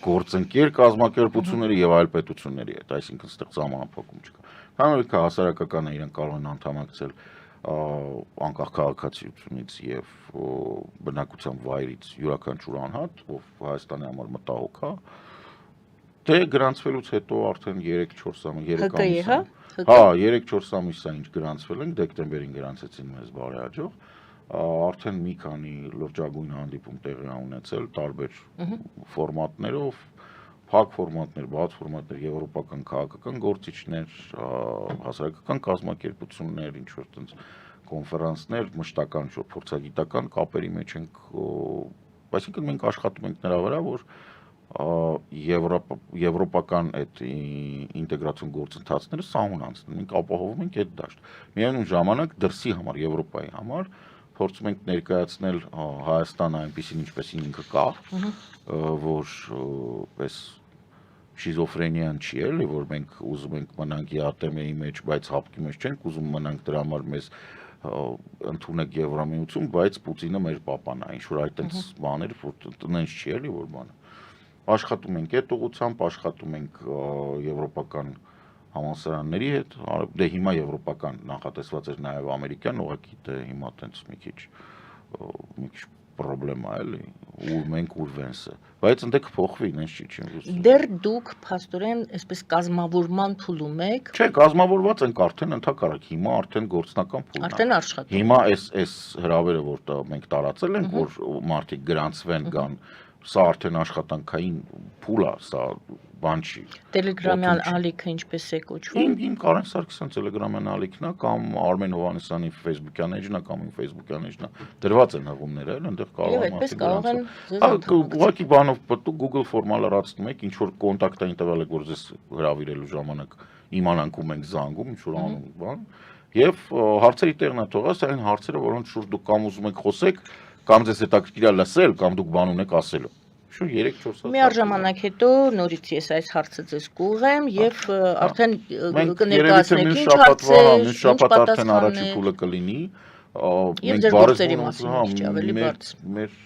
գործընկեր կազմակերպությունների եւ այլ պետությունների հետ, այսինքն ստեղ ժամանակապակում չկա։ Համերգը հասարակական է, իրեն կարող են անդամակցել անկախ քաղաքացիությունից եւ բնակության վայրից յուրաքանչյուր անհատ, ով Հայաստանի համար մտահոգ է, դե գրանցվելուց հետո արդեն 3-4 ամիս, հա, 3-4 ամիս է ինչ գրանցվել ենք, դեկտեմբերին գրանցեցին մեզ բարեհաջող, արդեն մի քանի լրջագույն հանդիպում տեղի ունեցել տարբեր ֆորմատներով, փակ ֆորմատներ, բաց ֆորմատներ, եվրոպական քաղաքական գործիչներ, հասարակական կազմակերպություններ, ինչ որ տենց կոնֆերանսներ, մշտական ինչ որ փորձագիտական կապերի մեջ ենք, այսինքն մենք աշխատում ենք նրա վրա, որ եվրոպական այդ ինտեգրացիոն գործընթացները սահուն անցնեն, մենք ապահովում ենք այդ դաշտ։ Միևնույն ժամանակ դրսի համար, Եվրոպայի համար փորձում ենք ներկայացնել Հայաստանը այնպեսին ինչպես ինքը կա, որ այս շիզոֆրենիան չի էլի, որ մենք ուզում ենք մնանք ԵԱՏՄ-ի մեջ, բայց հապկի մեջ չենք ուզում մնանք դրա համար մեզ ընդունեք Եվրամիություն, բայց Պուտինը մեր պապան է, ինչ-որ այդպես բաներ, որ տնենց չի էլի, որ բանը։ Աշխատում ենք այդ ուղղությամբ, աշխատում ենք եվրոպական համալսարանների հետ, դե հիմա եվրոպական նախատեսված էր նաև ամերիկյան, ուղղակի դե հիմա տենց մի քիչ պրոբլեմա էլի, ուր մենք ուր վենսը, բայց ընդ կփոխվի, ինձ չի։ Դեռ դուք փաստորեն այսպես կազմավորման փուլում եք։ Չէ, կազմավորված ենք արդեն ընդհակառակ, հիմա արդեն գործնական փուլն է։ Արդեն աշխատում։ Հիմա այս հրավերը, որ մենք տարածել ենք, որ մարդիկ գրանցվեն կան, սա արդեն աշխատանքային փուլ է, սա բան չի։ Տելեգրամյան ալիքը ինչպես է կոչվում։ Իմ Կարեն Սարգսյան Տելեգրամյան ալիքն է կամ Արմեն Հովհաննիսյանի Facebook-յան էջն է կամ իմ Facebook-յան էջն է։ Դրված են հղումները, այնտեղ կարող են գրանցել։ Ուղղակի բանով պատու Google ֆորմալ լրացնում եք, ինչ որ կոնտակտային տվյալ եք, որ ձեզ հրավիրելու ժամանակ իմանանք ու մենք զանգում, ինչ որ անում բան։ Եվ հարցերի տեղն է թողած այն հարցերը, որոնց շուրջ դուք կամ ուզում եք խոսեք, կամ ձեզ հետաքրքիր է լսել, կամ դուք բան ունեք ասելու։ Շուտ 3-4 հատ։ Միաժամանակ հետո նորից ես այս հարցը ձեզ կուղեմ եւ արդեն Մենք կներկայացնենք ինչ շաբաթվա, հարցեր, մյուս ինչ շաբաթ արդեն առաջին պատասխաններ։ փուլը կլինի։ Եւ ձեր գործերի մասին մի քիչ ավելի բարձ։ Մեր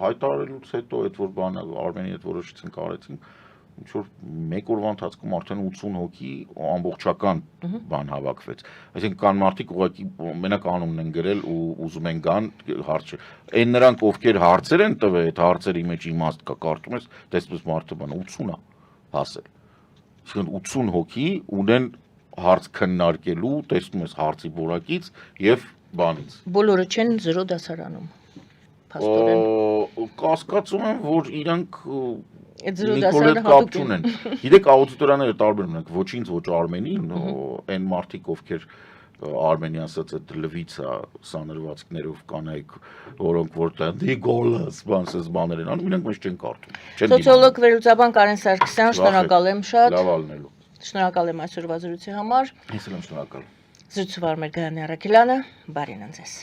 հայտարարելուց հետո այդ որ բանը Արմենի հետ որոշեցինք արեցինք, ինչ որ մեկ օրվա ընթացքում արդեն 80 հոգի ամբողջական բան հավաքվեց։ Այսինքն կան մարդիկ ուղղակի մենակ անունն են գրել ու ուզում են գան հարցը։ Այն նրանք ովքեր հարցեր են տվել, այդ հարցերի մեջ իմաստ կա, կարծում ես, տեսնում ես մարդը բանը 80-ա հասել։ Այսինքն 80 հոգի ունեն հարց քննարկելու, տեսնում ես հարցի որակից եւ բանից։ Բոլորը չեն 0 դասարանում։ Փաստորեն։ Կասկածում եմ, որ իրանք Այդ 0 Նիկոլետ դասարանը կապ հատուկ չունեն։ Գիտեք, աուդիտորիաները տարբեր ունենք, ոչ ինձ, ոչ Արմենին, այն մարդիկ, ովքեր Արմենի ասած այդ լվիցա սանրվածքներով կանայք, որոնք որտեղ դիգոլս բանսես բաներ են անում, իրանք մեզ չեն կարդում։ Սոցիոլոգ վերլուծաբան Կարեն Սարգսյան, շնորհակալ եմ շատ։ Լավ ալնելու։ Շնորհակալ եմ այսօրվա զրույցի համար։ Ես էլ եմ շնորհակալ։ Զրուցվար մեր Գայանե Արաքելյանը, բարին ձեզ։